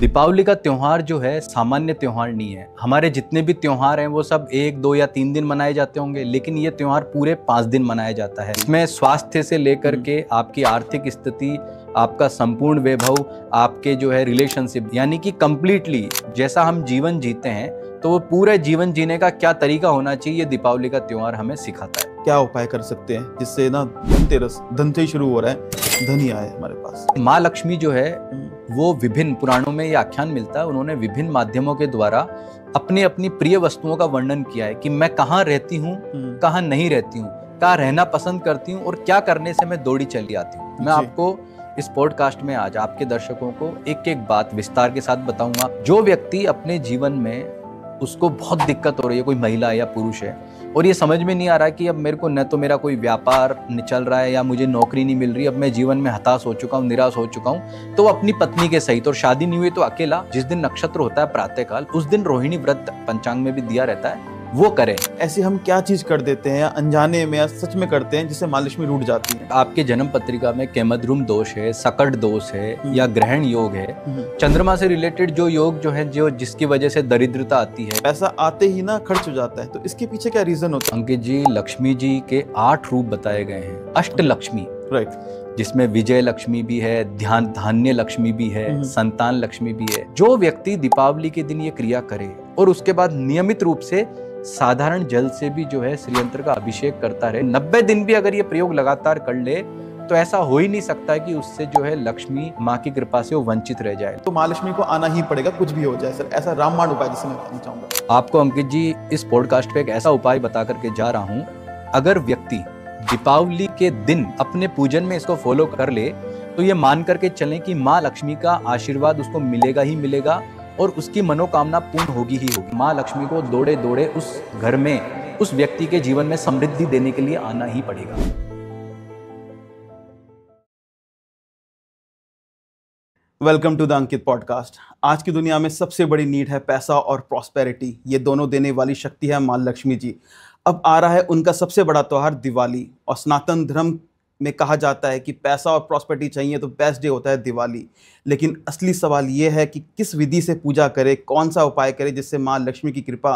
दीपावली का त्योहार जो है सामान्य त्योहार नहीं है। हमारे जितने भी त्योहार हैं वो सब 1, 2 या 3 दिन मनाए जाते होंगे, लेकिन ये त्योहार पूरे 5 दिन मनाया जाता है। इसमें स्वास्थ्य से लेकर के आपकी आर्थिक स्थिति, आपका संपूर्ण वैभव, आपके जो है रिलेशनशिप, यानी कि कंप्लीटली जैसा हम जीवन जीते हैं तो वो पूरे जीवन जीने का क्या तरीका होना चाहिए, दीपावली का त्योहार हमें सिखाता है। क्या उपाय कर सकते हैं जिससे ना धनतेरस, धन से ही शुरू हो रहा है, धन ही आए हमारे पास। माँ लक्ष्मी जो है वो विभिन्न पुराणों में ये आख्यान मिलता है, उन्होंने विभिन्न माध्यमों के द्वारा अपनी अपनी प्रिय वस्तुओं का वर्णन किया है कि मैं कहाँ रहती हूँ, कहाँ नहीं रहती हूँ, कहाँ रहना पसंद करती हूँ और क्या करने से मैं दौड़ी चली आती हूँ। मैं आपको इस पॉडकास्ट में आज आपके दर्शकों को एक एक बात विस्तार के साथ बताऊंगा। जो व्यक्ति अपने जीवन में उसको बहुत दिक्कत हो रही है, कोई महिला या पुरुष है, और ये समझ में नहीं आ रहा कि अब मेरे को न तो मेरा कोई व्यापार नहीं चल रहा है या मुझे नौकरी नहीं मिल रही, अब मैं जीवन में हताश हो चुका हूँ, निराश हो चुका हूँ, तो अपनी पत्नी के सहित, और शादी नहीं हुई तो अकेला, जिस दिन नक्षत्र होता है प्रातःकाल, उस दिन रोहिणी व्रत पंचांग में भी दिया रहता है, वो करें। ऐसे हम क्या चीज कर देते हैं या अनजाने में या सच में करते हैं जिससे माँ लक्ष्मी रूठ जाती है? आपके जन्म पत्रिका में केमद्रुम दोष है, सकट दोष है या ग्रहण योग है, चंद्रमा से रिलेटेड जो योग जो है, जो जिसकी वजह से दरिद्रता आती है, पैसा आते ही ना खर्च हो जाता है, तो इसके पीछे क्या रीजन होता है? अंकित जी, लक्ष्मी जी के 8 रूप बताए गए हैं, अष्ट लक्ष्मी, राइट, जिसमें विजय लक्ष्मी भी है, ध्यान धान्य लक्ष्मी भी है, संतान लक्ष्मी भी है। जो व्यक्ति दीपावली के दिन ये क्रिया करे और उसके बाद नियमित रूप से साधारण जल से भी जो है श्रीयंत्र का अभिषेक करता रहे, 90 दिन भी अगर ये प्रयोग लगातार कर ले, तो ऐसा हो ही नहीं सकता है कि उससे जो है लक्ष्मी माँ की कृपा से वो वंचित रह जाए। तो माँ लक्ष्मी को आना ही पड़ेगा, कुछ भी हो जाए सर, ऐसा रामबाण उपाय जिसे मैं कहना चाहूंगा। आपको अंकित जी इस पॉडकास्ट पे एक ऐसा उपाय बता करके जा रहा हूँ, अगर व्यक्ति दीपावली के दिन अपने पूजन में इसको फॉलो कर ले तो ये मान करके चलें कि माँ लक्ष्मी का आशीर्वाद उसको मिलेगा ही मिलेगा और उसकी मनोकामना पूर्ण होगी ही होगी। माँ लक्ष्मी को दौड़े दौड़े उस घर में, उस व्यक्ति के जीवन में समृद्धि देने के लिए आना ही पड़ेगा। Welcome to the Ankit podcast. आज की दुनिया में सबसे बड़ी नीड है पैसा और प्रॉस्पेरिटी। ये दोनों देने वाली शक्ति है माँ लक्ष्मी जी। अब आ रहा है उनका सबसे बड़ा त्योहार दिवाली, और सनातन धर्म में कहा जाता है कि पैसा और प्रॉस्पेरिटी चाहिए तो बेस्ट डे होता है दिवाली। लेकिन असली सवाल ये है कि किस विधि से पूजा करें, कौन सा उपाय करें जिससे माँ लक्ष्मी की कृपा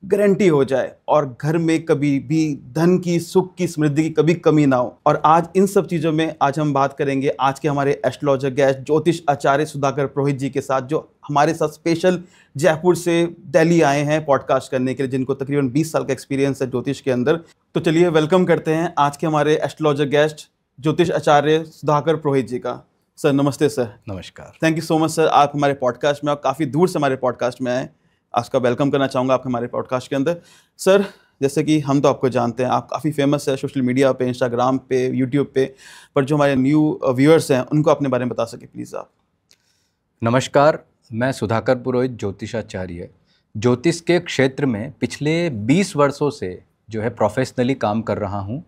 गारंटी हो जाए और घर में कभी भी धन की, सुख की, समृद्धि की कभी कमी ना हो। और आज इन सब चीज़ों में आज हम बात करेंगे आज के हमारे एस्ट्रोलॉजर गेस्ट ज्योतिष आचार्य सुधाकर पुरोहित जी के साथ, जो हमारे साथ स्पेशल जयपुर से दिल्ली आए हैं पॉडकास्ट करने के लिए, जिनको तकरीबन 20 साल का एक्सपीरियंस है ज्योतिष के अंदर। तो चलिए वेलकम करते हैं आज के हमारे एस्ट्रोलॉजर गेस्ट ज्योतिष आचार्य सुधाकर पुरोहित जी का। सर नमस्ते। सर नमस्कार। Thank you so much sir, आप हमारे पॉडकास्ट में, आप काफ़ी दूर से हमारे पॉडकास्ट में आए, आपका वेलकम करना चाहूँगा आपके हमारे पॉडकास्ट के अंदर। सर जैसे कि हम तो आपको जानते हैं, आप काफ़ी फेमस है सोशल मीडिया पे, इंस्टाग्राम पे, यूट्यूब पे, पर जो हमारे न्यू व्यूअर्स हैं उनको अपने बारे में बता सके प्लीज़ आप। नमस्कार, मैं सुधाकर पुरोहित ज्योतिषाचार्य ज्योतिष के क्षेत्र में पिछले 20 वर्षों से जो है प्रोफेशनली काम कर रहा हूँ।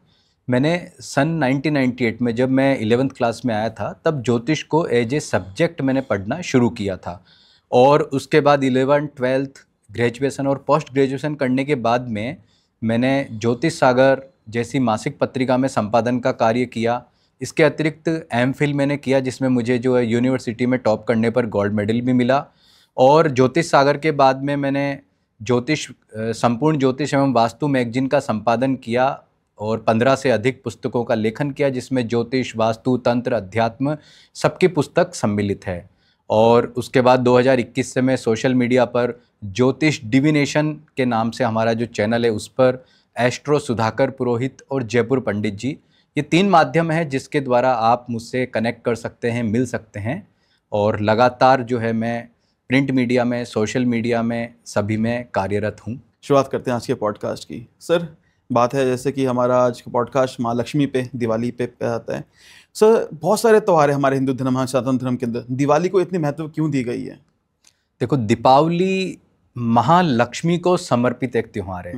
मैंने सन 1998 में जब मैं 11th क्लास में आया था, तब ज्योतिष को एज ए सब्जेक्ट मैंने पढ़ना शुरू किया था, और उसके बाद 11th, 12th, ग्रेजुएशन और पोस्ट ग्रेजुएशन करने के बाद में मैंने ज्योतिष सागर जैसी मासिक पत्रिका में संपादन का कार्य किया। इसके अतिरिक्त एमफिल मैंने किया, जिसमें मुझे जो है यूनिवर्सिटी में टॉप करने पर गोल्ड मेडल भी मिला। और ज्योतिष सागर के बाद में मैंने संपूर्ण ज्योतिष एवं वास्तु मैगजीन का संपादन किया और 15 से अधिक पुस्तकों का लेखन किया, जिसमें ज्योतिष, वास्तु, तंत्र, अध्यात्म सबकी पुस्तक सम्मिलित है। और उसके बाद 2021 से मैं सोशल मीडिया पर ज्योतिष डिविनेशन के नाम से हमारा जो चैनल है उस पर एस्ट्रो सुधाकर पुरोहित और जयपुर पंडित जी, ये 3 माध्यम है जिसके द्वारा आप मुझसे कनेक्ट कर सकते हैं, मिल सकते हैं। और लगातार जो है मैं प्रिंट मीडिया में, सोशल मीडिया में, सभी में कार्यरत हूँ। शुरुआत करते हैं आज के पॉडकास्ट की। सर बात है जैसे कि हमारा आज का पॉडकास्ट माँ लक्ष्मी पे, दिवाली पे आता है। सर बहुत सारे त्यौहार है हमारे हिंदू धर्म, हमारे सनातन धर्म के अंदर, दिवाली को इतनी महत्व क्यों दी गई है? देखो, दीपावली महालक्ष्मी को समर्पित एक त्यौहार है।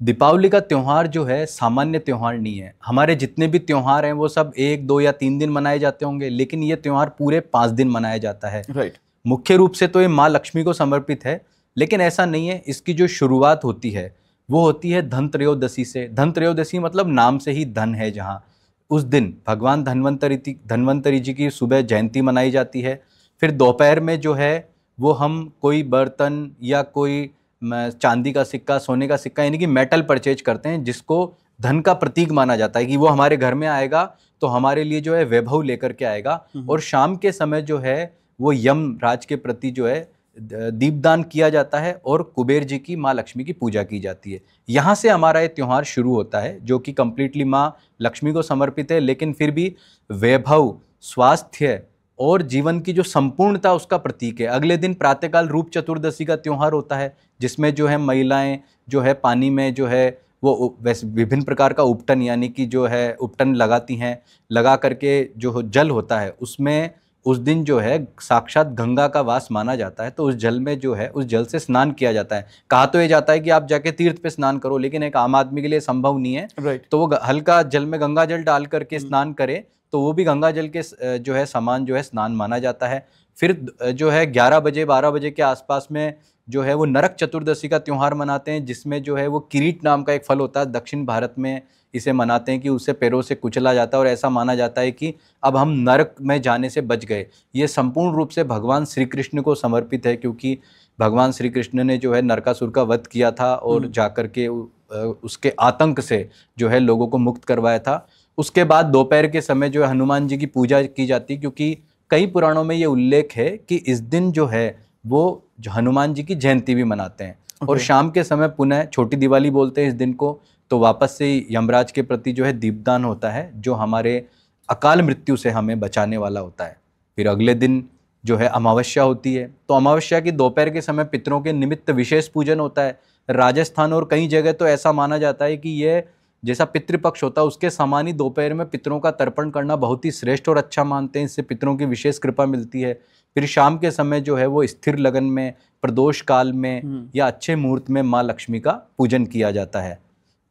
दीपावली का त्यौहार जो है सामान्य त्यौहार नहीं है। हमारे जितने भी त्यौहार हैं वो सब 1, 2 या 3 दिन मनाए जाते होंगे, लेकिन ये त्यौहार पूरे 5 दिन मनाया जाता है। राइट। मुख्य रूप से तो ये माँ लक्ष्मी को समर्पित है, लेकिन ऐसा नहीं है। इसकी जो शुरुआत होती है वो होती है धन त्रयोदशी से। धन त्रयोदशी मतलब नाम से ही धन है, जहाँ उस दिन भगवान धन्वंतरी जी की सुबह जयंती मनाई जाती है। फिर दोपहर में जो है वो हम कोई बर्तन या कोई चांदी का सिक्का, सोने का सिक्का, यानी कि मेटल परचेज करते हैं, जिसको धन का प्रतीक माना जाता है कि वो हमारे घर में आएगा तो हमारे लिए जो है वैभव लेकर के आएगा। और शाम के समय जो है वो यम राज के प्रति जो है दीपदान किया जाता है और कुबेर जी की, माँ लक्ष्मी की पूजा की जाती है। यहाँ से हमारा ये त्यौहार शुरू होता है, जो कि कंप्लीटली माँ लक्ष्मी को समर्पित है, लेकिन फिर भी वैभव, स्वास्थ्य और जीवन की जो संपूर्णता उसका प्रतीक है। अगले दिन प्रातःकाल रूप चतुर्दशी का त्यौहार होता है, जिसमें जो है महिलाएं जो है पानी में जो है वो वैसे विभिन्न प्रकार का उपटन, यानी कि जो है उपटन लगाती हैं। लगा करके जो जल होता है उसमें उस दिन जो है साक्षात गंगा का वास माना जाता है, तो उस जल में जो है उस जल से स्नान किया जाता है। कहा तो ये जाता है कि आप जाके तीर्थ पे स्नान करो, लेकिन एक आम आदमी के लिए संभव नहीं है। राइट। तो वो हल्का जल में गंगा जल डाल करके स्नान करे तो वो भी गंगा जल के जो है समान जो है स्नान माना जाता है। फिर जो है 11 बजे 12 बजे के आसपास में जो है वो नरक चतुर्दशी का त्यौहार मनाते हैं, जिसमें जो है वो किरीट नाम का एक फल होता है, दक्षिण भारत में इसे मनाते हैं कि उसे पैरों से कुचला जाता है और ऐसा माना जाता है कि अब हम नरक में जाने से बच गए। ये संपूर्ण रूप से भगवान श्री कृष्ण को समर्पित है, क्योंकि भगवान श्री कृष्ण ने जो है नरकासुर का वध किया था और जाकर के उसके आतंक से जो है लोगों को मुक्त करवाया था। उसके बाद दोपहर के समय जो है हनुमान जी की पूजा की जाती है, क्योंकि कई पुराणों में ये उल्लेख है कि इस दिन जो है वो जो हनुमान जी की जयंती भी मनाते हैं। और शाम के समय पुनः छोटी दिवाली बोलते हैं इस दिन को, तो वापस से यमराज के प्रति जो है दीपदान होता है, जो हमारे अकाल मृत्यु से हमें बचाने वाला होता है। फिर अगले दिन जो है अमावस्या होती है, तो अमावस्या की दोपहर के समय पितरों के निमित्त विशेष पूजन होता है। राजस्थान और कई जगह तो ऐसा माना जाता है कि यह जैसा पितृपक्ष होता है उसके समान ही दोपहर में पितरों का तर्पण करना बहुत ही श्रेष्ठ और अच्छा मानते हैं, इससे पितरों की विशेष कृपा मिलती है। फिर शाम के समय जो है वो स्थिर लगन में, प्रदोष काल में या अच्छे मुहूर्त में माँ लक्ष्मी का पूजन किया जाता है।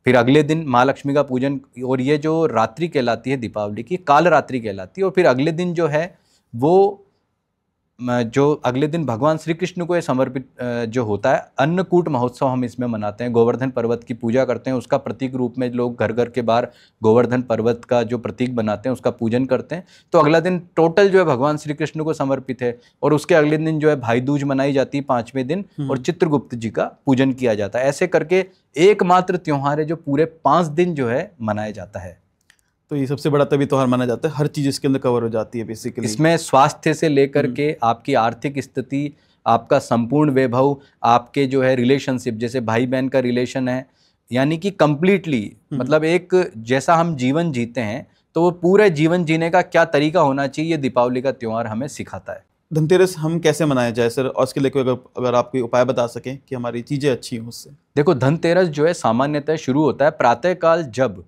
फिर अगले दिन माँ लक्ष्मी का पूजन, और ये जो रात्रि कहलाती है दीपावली की, काल रात्रि कहलाती है। और फिर अगले दिन जो है वो जो अगले दिन भगवान श्री कृष्ण को ये समर्पित जो होता है अन्नकूट महोत्सव हम इसमें मनाते हैं। गोवर्धन पर्वत की पूजा करते हैं, उसका प्रतीक रूप में लोग घर घर के बाहर गोवर्धन पर्वत का जो प्रतीक बनाते हैं उसका पूजन करते हैं। तो अगला दिन टोटल जो है भगवान श्री कृष्ण को समर्पित है। और उसके अगले दिन जो है भाई दूज मनाई जाती है 5वें दिन, और चित्रगुप्त जी का पूजन किया जाता है। ऐसे करके एकमात्र त्योहार है जो पूरे 5 दिन जो है मनाया जाता है। तो ये सबसे बड़ा तभी त्योहार माना जाता है, हर चीज इसके अंदर कवर हो जाती है बेसिकली। इसमें स्वास्थ्य से लेकर के आपकी आर्थिक स्थिति, आपका संपूर्ण वैभव, आपके जो है रिलेशनशिप, जैसे भाई बहन का रिलेशन है, यानी कि कंप्लीटली मतलब एक जैसा हम जीवन जीते हैं तो वो पूरे जीवन जीने का क्या तरीका होना चाहिए, ये दीपावली का त्यौहार हमें सिखाता है। धनतेरस हम कैसे मनाया जाए सर, और उसके लिए अगर आप कोई उपाय बता सकें कि हमारी चीजें अच्छी हों उससे। देखो, धनतेरस जो है सामान्यतः शुरू होता है प्रातःकाल, जब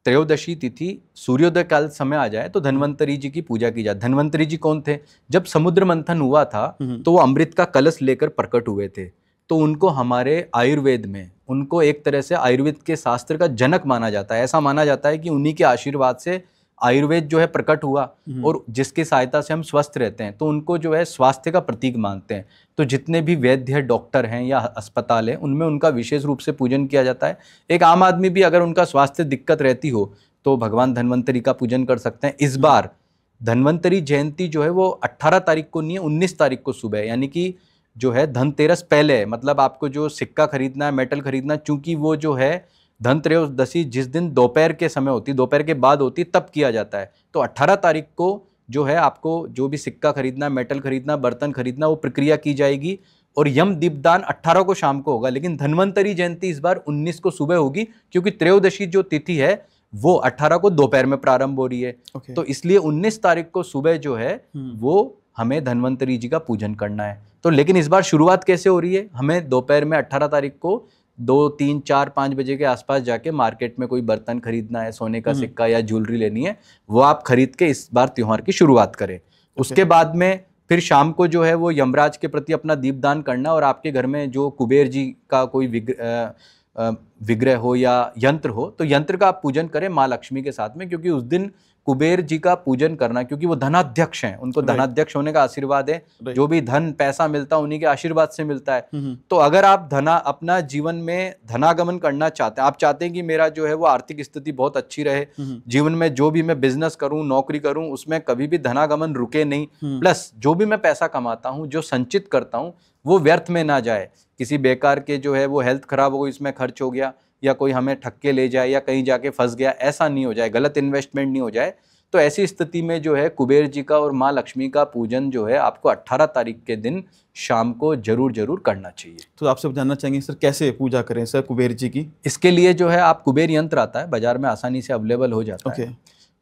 त्रयोदशी तिथि सूर्योदय काल समय आ जाए तो धन्वंतरी जी की पूजा की जाए। धन्वंतरी जी कौन थे? जब समुद्र मंथन हुआ था तो वो अमृत का कलश लेकर प्रकट हुए थे, तो उनको हमारे आयुर्वेद में उनको एक तरह से आयुर्वेद के शास्त्र का जनक माना जाता है। ऐसा माना जाता है कि उन्हीं के आशीर्वाद से आयुर्वेद जो है प्रकट हुआ और जिसकी सहायता से हम स्वस्थ रहते हैं, तो उनको जो है स्वास्थ्य का प्रतीक मानते हैं। तो जितने भी वैद्य डॉक्टर हैं या अस्पताल हैं उनमें उनका विशेष रूप से पूजन किया जाता है। एक आम आदमी भी अगर उनका स्वास्थ्य दिक्कत रहती हो तो भगवान धन्वंतरी का पूजन कर सकते हैं। इस बार धन्वंतरी जयंती जो है वो 18 तारीख को नहीं है, 19 तारीख को सुबह, यानी कि जो है धनतेरस पहले है। मतलब आपको जो सिक्का खरीदना है, मेटल खरीदना है, चूंकि वो जो है धनत्रयोदशी जिस दिन दोपहर के समय होती, दोपहर के बाद होती, तब किया जाता है। तो 18 तारीख को जो है आपको जो भी सिक्का खरीदना, मेटल खरीदना, बर्तन खरीदना, वो प्रक्रिया की जाएगी और यम दीपदान 18 को शाम को होगा। लेकिन धन्वंतरी जयंती इस बार 19 को सुबह होगी, क्योंकि त्रयोदशी जो तिथि है वो 18 को दोपहर में प्रारंभ हो रही है। तो इसलिए 19 तारीख को सुबह जो है वो हमें धन्वंतरी जी का पूजन करना है। तो लेकिन इस बार शुरुआत कैसे हो रही है? हमें दोपहर में 18 तारीख को 2, 3, 4, 5 बजे के आसपास जाके मार्केट में कोई बर्तन खरीदना है, सोने का सिक्का या ज्वेलरी लेनी है, वो आप खरीद के इस बार त्योहार की शुरुआत करें। उसके बाद में फिर शाम को जो है वो यमराज के प्रति अपना दीपदान करना, और आपके घर में जो कुबेर जी का कोई विग्रह हो या यंत्र हो तो यंत्र का आप पूजन करें माँ लक्ष्मी के साथ में, क्योंकि उस दिन कुबेर जी का पूजन करना, क्योंकि वो धनाध्यक्ष हैं, उनको धनाध्यक्ष होने का आशीर्वाद है। जो भी धन पैसा मिलता है उन्हीं के आशीर्वाद से मिलता है। तो अगर आप अपना जीवन में धनागमन करना चाहते हैं, आप चाहते हैं कि मेरा जो है वो आर्थिक स्थिति बहुत अच्छी रहे, जीवन में जो भी मैं बिजनेस करूं, नौकरी करूं, उसमें कभी भी धनागमन रुके नहीं, प्लस जो भी मैं पैसा कमाता हूं, जो संचित करता हूं, वो व्यर्थ में ना जाए, किसी बेकार के जो है वो हेल्थ खराब हो गई, इसमें खर्च हो गया, या कोई हमें ठग के ले जाए या कहीं जाके फंस गया, ऐसा नहीं हो जाए, गलत इन्वेस्टमेंट नहीं हो जाए। तो ऐसी स्थिति में जो है कुबेर जी का और माँ लक्ष्मी का पूजन जो है आपको 18 तारीख के दिन शाम को जरूर करना चाहिए। तो आपसे जानना चाहेंगे सर, कैसे पूजा करें सर कुबेर जी की? इसके लिए जो है आप कुबेर यंत्र आता है, बाजार में आसानी से अवेलेबल हो जाता है।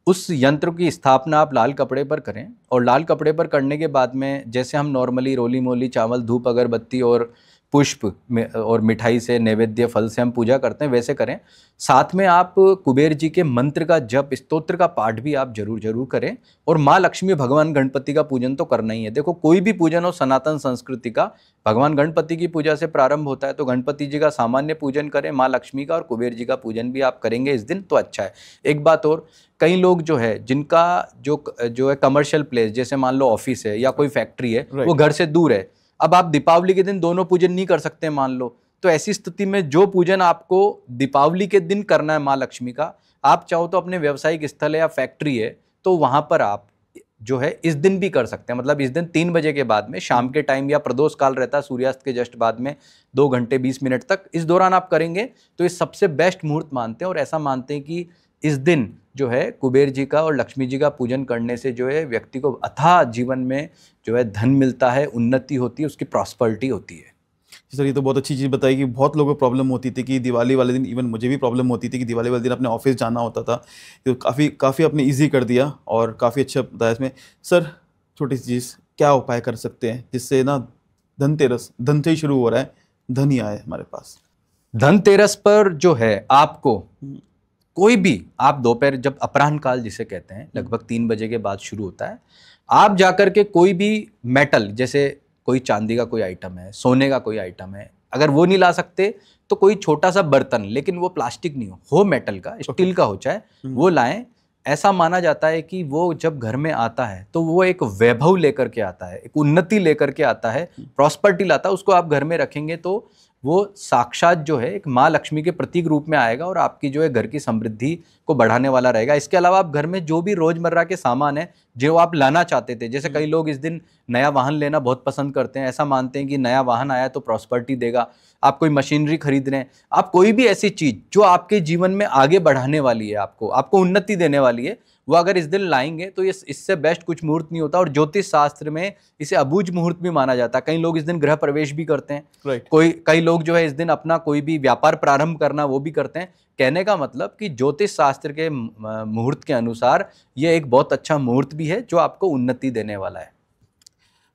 उस यंत्र की स्थापना आप लाल कपड़े पर करें, और लाल कपड़े पर करने के बाद में जैसे हम नॉर्मली रोली मोली चावल धूप अगरबत्ती और पुष्प और मिठाई से नैवेद्य फल से हम पूजा करते हैं, वैसे करें। साथ में आप कुबेर जी के मंत्र का जप, स्तोत्र का पाठ भी आप जरूर करें। और माँ लक्ष्मी भगवान गणपति का पूजन तो करना ही है। देखो, कोई भी पूजन हो सनातन संस्कृति का, भगवान गणपति की पूजा से प्रारंभ होता है, तो गणपति जी का सामान्य पूजन करें, माँ लक्ष्मी का और कुबेर जी का पूजन भी आप करेंगे इस दिन तो अच्छा है। एक बात और, कई लोग जो है जिनका जो है कमर्शियल प्लेस, जैसे मान लो ऑफिस है या कोई फैक्ट्री है, वो घर से दूर है, अब आप दीपावली के दिन दोनों पूजन नहीं कर सकते मान लो, तो ऐसी स्थिति में जो पूजन आपको दीपावली के दिन करना है माँ लक्ष्मी का, आप चाहो तो अपने व्यवसायिक स्थल है या फैक्ट्री है तो वहां पर आप जो है इस दिन भी कर सकते हैं। मतलब इस दिन 3 बजे के बाद में, शाम के टाइम या प्रदोष काल रहता है सूर्यास्त के जस्ट बाद में 2 घंटे 20 मिनट तक, इस दौरान आप करेंगे तो ये सबसे बेस्ट मुहूर्त मानते हैं। और ऐसा मानते हैं कि इस दिन जो है कुबेर जी का और लक्ष्मी जी का पूजन करने से जो है व्यक्ति को अथाह जीवन में जो है धन मिलता है, उन्नति होती है, उसकी प्रॉस्पेरिटी होती है। सर, ये तो बहुत अच्छी चीज़ बताई कि बहुत लोगों को प्रॉब्लम होती थी कि दिवाली वाले दिन, इवन मुझे भी प्रॉब्लम होती थी कि दिवाली वाले दिन अपने ऑफिस जाना होता था, तो काफ़ी आपने ईजी कर दिया और काफ़ी अच्छा बताया इसमें। सर, छोटी सी चीज़, क्या उपाय कर सकते हैं जिससे ना धनतेरस, धन से ही शुरू हो रहा है, धन ही आए हमारे पास? धनतेरस पर जो है आपको कोई भी, आप दोपहर जब अपराह्न काल जिसे कहते हैं, लगभग 3 बजे के बाद शुरू होता है, आप जाकर के कोई भी मेटल, जैसे कोई चांदी का कोई आइटम है, सोने का कोई आइटम है, अगर वो नहीं ला सकते तो कोई छोटा सा बर्तन, लेकिन वो प्लास्टिक नहीं हो मेटल का, स्टील का हो चाहे, वो लाएं। ऐसा माना जाता है कि वो जब घर में आता है तो वो एक वैभव लेकर के आता है, एक उन्नति लेकर के आता है, प्रॉस्पेरिटी लाता है। उसको आप घर में रखेंगे तो वो साक्षात जो है एक माँ लक्ष्मी के प्रतीक रूप में आएगा और आपकी जो है घर की समृद्धि को बढ़ाने वाला रहेगा। इसके अलावा आप घर में जो भी रोजमर्रा के सामान है जो आप लाना चाहते थे, जैसे कई लोग इस दिन नया वाहन लेना बहुत पसंद करते हैं, ऐसा मानते हैं कि नया वाहन आया तो प्रॉस्पेरिटी देगा। आप कोई मशीनरी खरीद रहे हैं, आप कोई भी ऐसी चीज जो आपके जीवन में आगे बढ़ाने वाली है, आपको उन्नति देने वाली है, वो अगर इस दिन लाएंगे तो इससे बेस्ट कुछ मुहूर्त नहीं होता। और ज्योतिष शास्त्र में इसे अबूझ मुहूर्त भी माना जाता है। कई लोग इस दिन गृह प्रवेश भी करते हैं, कई लोग जो है इस दिन अपना कोई भी व्यापार प्रारंभ करना वो भी करते हैं। कहने का मतलब कि ज्योतिष शास्त्र के मुहूर्त के अनुसार ये एक बहुत अच्छा मुहूर्त भी है जो आपको उन्नति देने वाला है।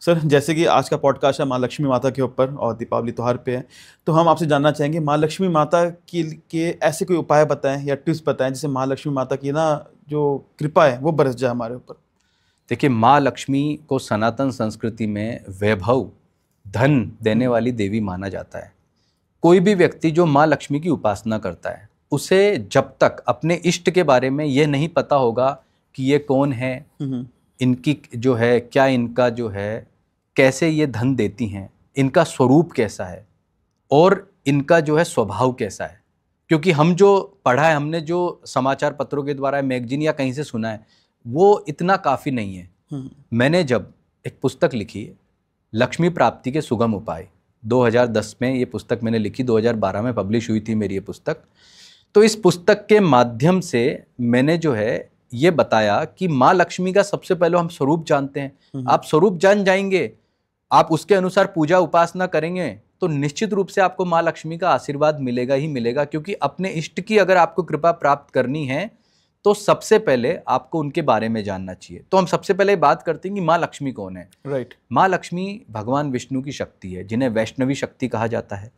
सर, जैसे कि आज का पॉडकास्ट है माँ लक्ष्मी माता के ऊपर और दीपावली त्योहार पे है, तो हम आपसे जानना चाहेंगे माँ लक्ष्मी माता के ऐसे कोई उपाय बताएं या टिप्स बताएं जिससे माँ लक्ष्मी माता की ना जो कृपा है वो बरस जाए हमारे ऊपर। देखिए, माँ लक्ष्मी को सनातन संस्कृति में वैभव, धन देने वाली देवी माना जाता है। कोई भी व्यक्ति जो माँ लक्ष्मी की उपासना करता है, उसे जब तक अपने इष्ट के बारे में ये नहीं पता होगा कि ये कौन है, इनकी जो है क्या, इनका जो है कैसे ये धन देती हैं, इनका स्वरूप कैसा है और इनका जो है स्वभाव कैसा है, क्योंकि हम जो पढ़ा है, हमने जो समाचार पत्रों के द्वारा, मैगजीन या कहीं से सुना है, वो इतना काफ़ी नहीं है। मैंने जब एक पुस्तक लिखी, लक्ष्मी प्राप्ति के सुगम उपाय, 2010 में ये पुस्तक मैंने लिखी, 2012 में पब्लिश हुई थी मेरी ये पुस्तक। तो इस पुस्तक के माध्यम से मैंने जो है ये बताया कि माँ लक्ष्मी का सबसे पहले हम स्वरूप जानते हैं। आप स्वरूप जान जाएंगे, आप उसके अनुसार पूजा उपासना करेंगे तो निश्चित रूप से आपको माँ लक्ष्मी का आशीर्वाद मिलेगा ही मिलेगा। क्योंकि अपने इष्ट की अगर आपको कृपा प्राप्त करनी है तो सबसे पहले आपको उनके बारे में जानना चाहिए। तो हम सबसे पहले बात करते हैं कि माँ लक्ष्मी कौन है। राइट। माँ लक्ष्मी भगवान विष्णु की शक्ति है, जिन्हें वैष्णवी शक्ति कहा जाता है।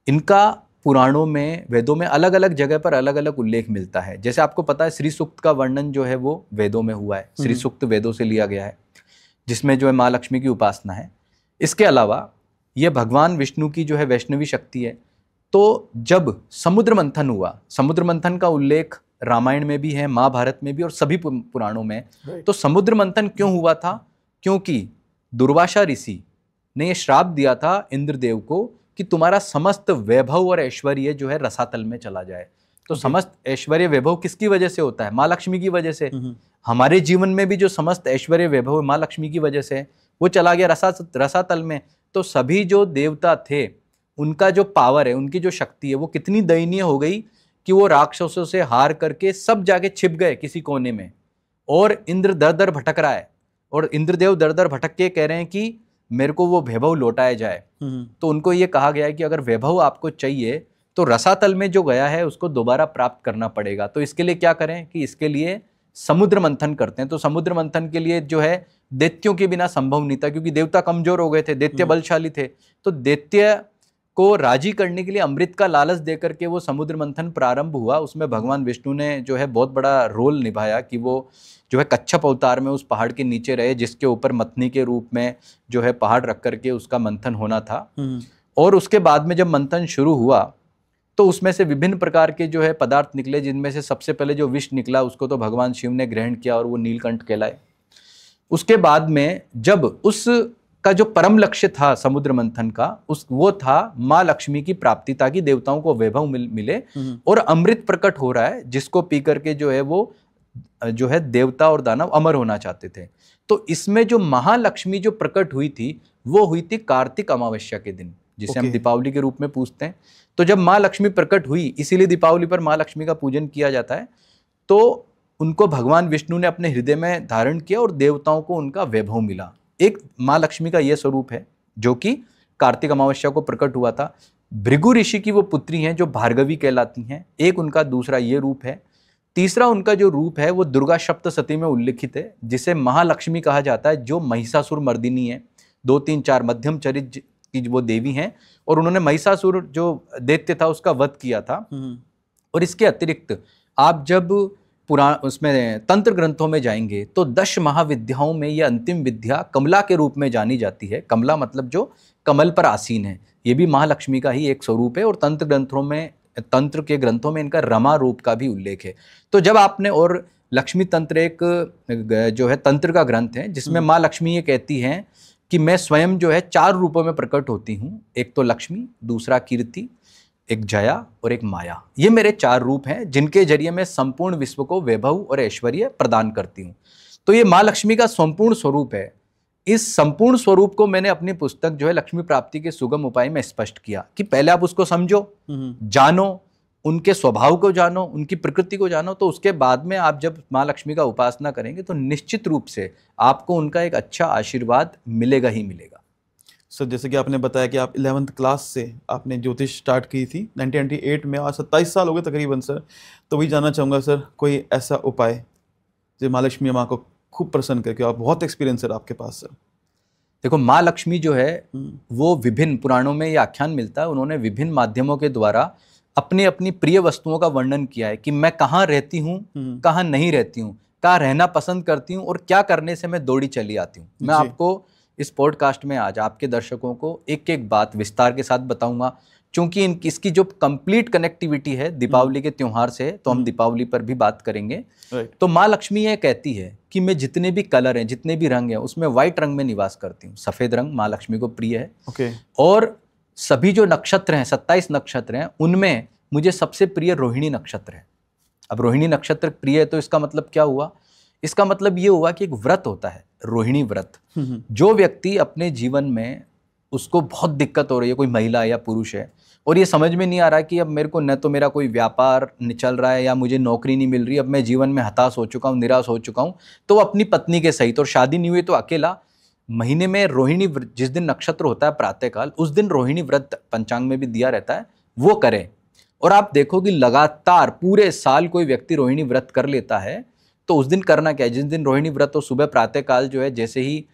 इनका पुराणों में, वेदों में अलग अलग जगह पर अलग अलग उल्लेख मिलता है। जैसे आपको पता है श्री सूक्त का वर्णन जो है वो वेदों में हुआ है, श्री सूक्त वेदों से लिया गया है, जिसमें जो है माँ लक्ष्मी की उपासना है। इसके अलावा यह भगवान विष्णु की जो है वैष्णवी शक्ति है। तो जब समुद्र मंथन हुआ, समुद्र मंथन का उल्लेख रामायण में भी है, महाभारत में भी और सभी पुराणों में। Right. तो समुद्र मंथन क्यों हुआ था? क्योंकि दुर्वासा ऋषि ने यह श्राप दिया था इंद्रदेव को कि तुम्हारा समस्त वैभव और ऐश्वर्य जो है रसातल में चला जाए। तो समस्त ऐश्वर्य वैभव किसकी वजह से होता है? माँ लक्ष्मी की वजह से। हमारे जीवन में भी जो समस्त ऐश्वर्य वैभव माँ लक्ष्मी की वजह से वो चला गया रसातल में। तो सभी जो देवता थे उनका जो पावर है, उनकी जो शक्ति है, वो कितनी दयनीय हो गई कि वो राक्षसों से हार करके सब जाके छिप गए किसी कोने में, और इंद्र दर दर भटक रहा है, और इंद्रदेव दर दर भटक के कह रहे हैं कि मेरे को वो वैभव लौटाया जाए। तो उनको ये कहा गया है कि अगर वैभव आपको चाहिए तो रसातल में जो गया है उसको दोबारा प्राप्त करना पड़ेगा। तो इसके लिए क्या करें कि इसके लिए समुद्र मंथन करते हैं। तो समुद्र मंथन के लिए जो है दैत्यों के बिना संभव नहीं था, क्योंकि देवता कमजोर हो गए थे, दैत्य बलशाली थे। तो दैत्य को राजी करने के लिए अमृत का लालच देकर के वो समुद्र मंथन प्रारंभ हुआ। उसमें भगवान विष्णु ने जो है बहुत बड़ा रोल निभाया कि वो जो है कच्छप अवतार में उस पहाड़ के नीचे रहे, जिसके ऊपर मथनी के रूप में जो है पहाड़ रख करके उसका मंथन होना था। और उसके बाद में जब मंथन शुरू हुआ तो उसमें से विभिन्न प्रकार के जो है पदार्थ निकले, जिनमें से सबसे पहले जो विष निकला उसको तो भगवान शिव ने ग्रहण किया और वो नीलकंठ कहलाए। उसके बाद में जब उस का जो परम लक्ष्य था समुद्र मंथन का, वो था माँ लक्ष्मी की प्राप्ति, ताकि देवताओं को वैभव मिले, और अमृत प्रकट हो रहा है जिसको पी करके जो है वो जो है देवता और दानव अमर होना चाहते थे। तो इसमें जो महालक्ष्मी जो प्रकट हुई थी वो हुई थी कार्तिक अमावस्या के दिन, जिसे हम दीपावली के रूप में पूजते हैं। तो जब माँ लक्ष्मी प्रकट हुई, इसीलिए दीपावली पर माँ लक्ष्मी का पूजन किया जाता है। तो उनको भगवान विष्णु ने अपने हृदय में धारण किया और देवताओं को उनका वैभव मिला। एक माँ लक्ष्मी का यह स्वरूप है जो कि कार्तिक अमावस्या को प्रकट हुआ था। भृगु ऋषि की वो पुत्री हैं जो भार्गवी कहलाती हैं, एक उनका दूसरा ये रूप है। तीसरा उनका जो रूप है वो दुर्गा सप्तशती में उल्लिखित है, जिसे महालक्ष्मी कहा जाता है, जो महिषासुर मर्दिनी है। 2, 3, 4 मध्यम चरित्र की वो देवी हैं, और उन्होंने महिषासुर जो दैत्य था उसका वध किया था। और इसके अतिरिक्त आप जब उसमें तंत्र ग्रंथों में जाएंगे तो 10 महाविद्याओं में यह अंतिम विद्या कमला के रूप में जानी जाती है। कमला मतलब जो कमल पर आसीन है, ये भी महालक्ष्मी का ही एक स्वरूप है। और तंत्र के ग्रंथों में इनका रमा रूप का भी उल्लेख है। तो जब आपने, और लक्ष्मी तंत्र एक जो है तंत्र का ग्रंथ है जिसमें माँ लक्ष्मी ये कहती हैं कि मैं स्वयं जो है 4 रूपों में प्रकट होती हूँ। एक तो लक्ष्मी, दूसरा कीर्ति, एक जया और एक माया। ये मेरे 4 रूप हैं जिनके जरिए मैं संपूर्ण विश्व को वैभव और ऐश्वर्य प्रदान करती हूँ। तो ये माँ लक्ष्मी का संपूर्ण स्वरूप है। इस संपूर्ण स्वरूप को मैंने अपनी पुस्तक जो है लक्ष्मी प्राप्ति के सुगम उपाय में स्पष्ट किया कि पहले आप उसको समझो, जानो, उनके स्वभाव को जानो, उनकी प्रकृति को जानो। तो उसके बाद में आप जब माँ लक्ष्मी का उपासना करेंगे तो निश्चित रूप से आपको उनका एक अच्छा आशीर्वाद मिलेगा ही मिलेगा। सर, जैसे कि आपने बताया कि आप 11th क्लास से आपने ज्योतिष स्टार्ट की थी 1998 में, आज 27 साल हो गए तकरीबन सर। तो वही जानना चाहूँगा सर, कोई ऐसा उपाय जो माँ लक्ष्मी माँ को खूब प्रसन्न करके, आप बहुत एक्सपीरियंस सर आपके पास सर। देखो, माँ लक्ष्मी जो है वो विभिन्न पुराणों में ये आख्यान मिलता है, उन्होंने विभिन्न माध्यमों के द्वारा अपनी अपनी प्रिय वस्तुओं का वर्णन किया है कि मैं कहाँ रहती हूँ, कहाँ नहीं रहती हूँ, कहाँ रहना पसंद करती हूँ और क्या करने से मैं दौड़ी चली आती हूँ। मैं आपको इस पॉडकास्ट में आज आपके दर्शकों को एक एक बात विस्तार के साथ बताऊंगा, क्योंकि इसकी जो कंप्लीट कनेक्टिविटी है दीपावली के त्योहार से, तो हम दीपावली पर भी बात करेंगे। तो माँ लक्ष्मी ये कहती है कि मैं जितने भी कलर हैं, जितने भी रंग हैं, उसमें व्हाइट रंग में निवास करती हूँ। सफ़ेद रंग माँ लक्ष्मी को प्रिय है। और सभी जो नक्षत्र हैं, 27 नक्षत्र हैं, उनमें मुझे सबसे प्रिय रोहिणी नक्षत्र है। अब रोहिणी नक्षत्र प्रिय है तो इसका मतलब क्या हुआ? इसका मतलब ये हुआ कि एक व्रत होता है, रोहिणी व्रत। जो व्यक्ति अपने जीवन में उसको बहुत दिक्कत हो रही है, कोई महिला या पुरुष है, और ये समझ में नहीं आ रहा कि अब मेरे को न तो मेरा कोई व्यापार चल रहा है या मुझे नौकरी नहीं मिल रही, अब मैं जीवन में हताश हो चुका हूँ, निराश हो चुका हूँ, तो अपनी पत्नी के सहित, और शादी नहीं हुई तो अकेला, महीने में रोहिणी जिस दिन नक्षत्र होता है प्रातःकाल, उस दिन रोहिणी व्रत पंचांग में भी दिया रहता है, वो करें। और आप देखो कि लगातार पूरे साल कोई व्यक्ति रोहिणी व्रत कर लेता है, तो उस दिन करना क्या है? जिस दिन रोहिणी व्रत हो, सुबह प्रातःकाल जो है, जैसे ही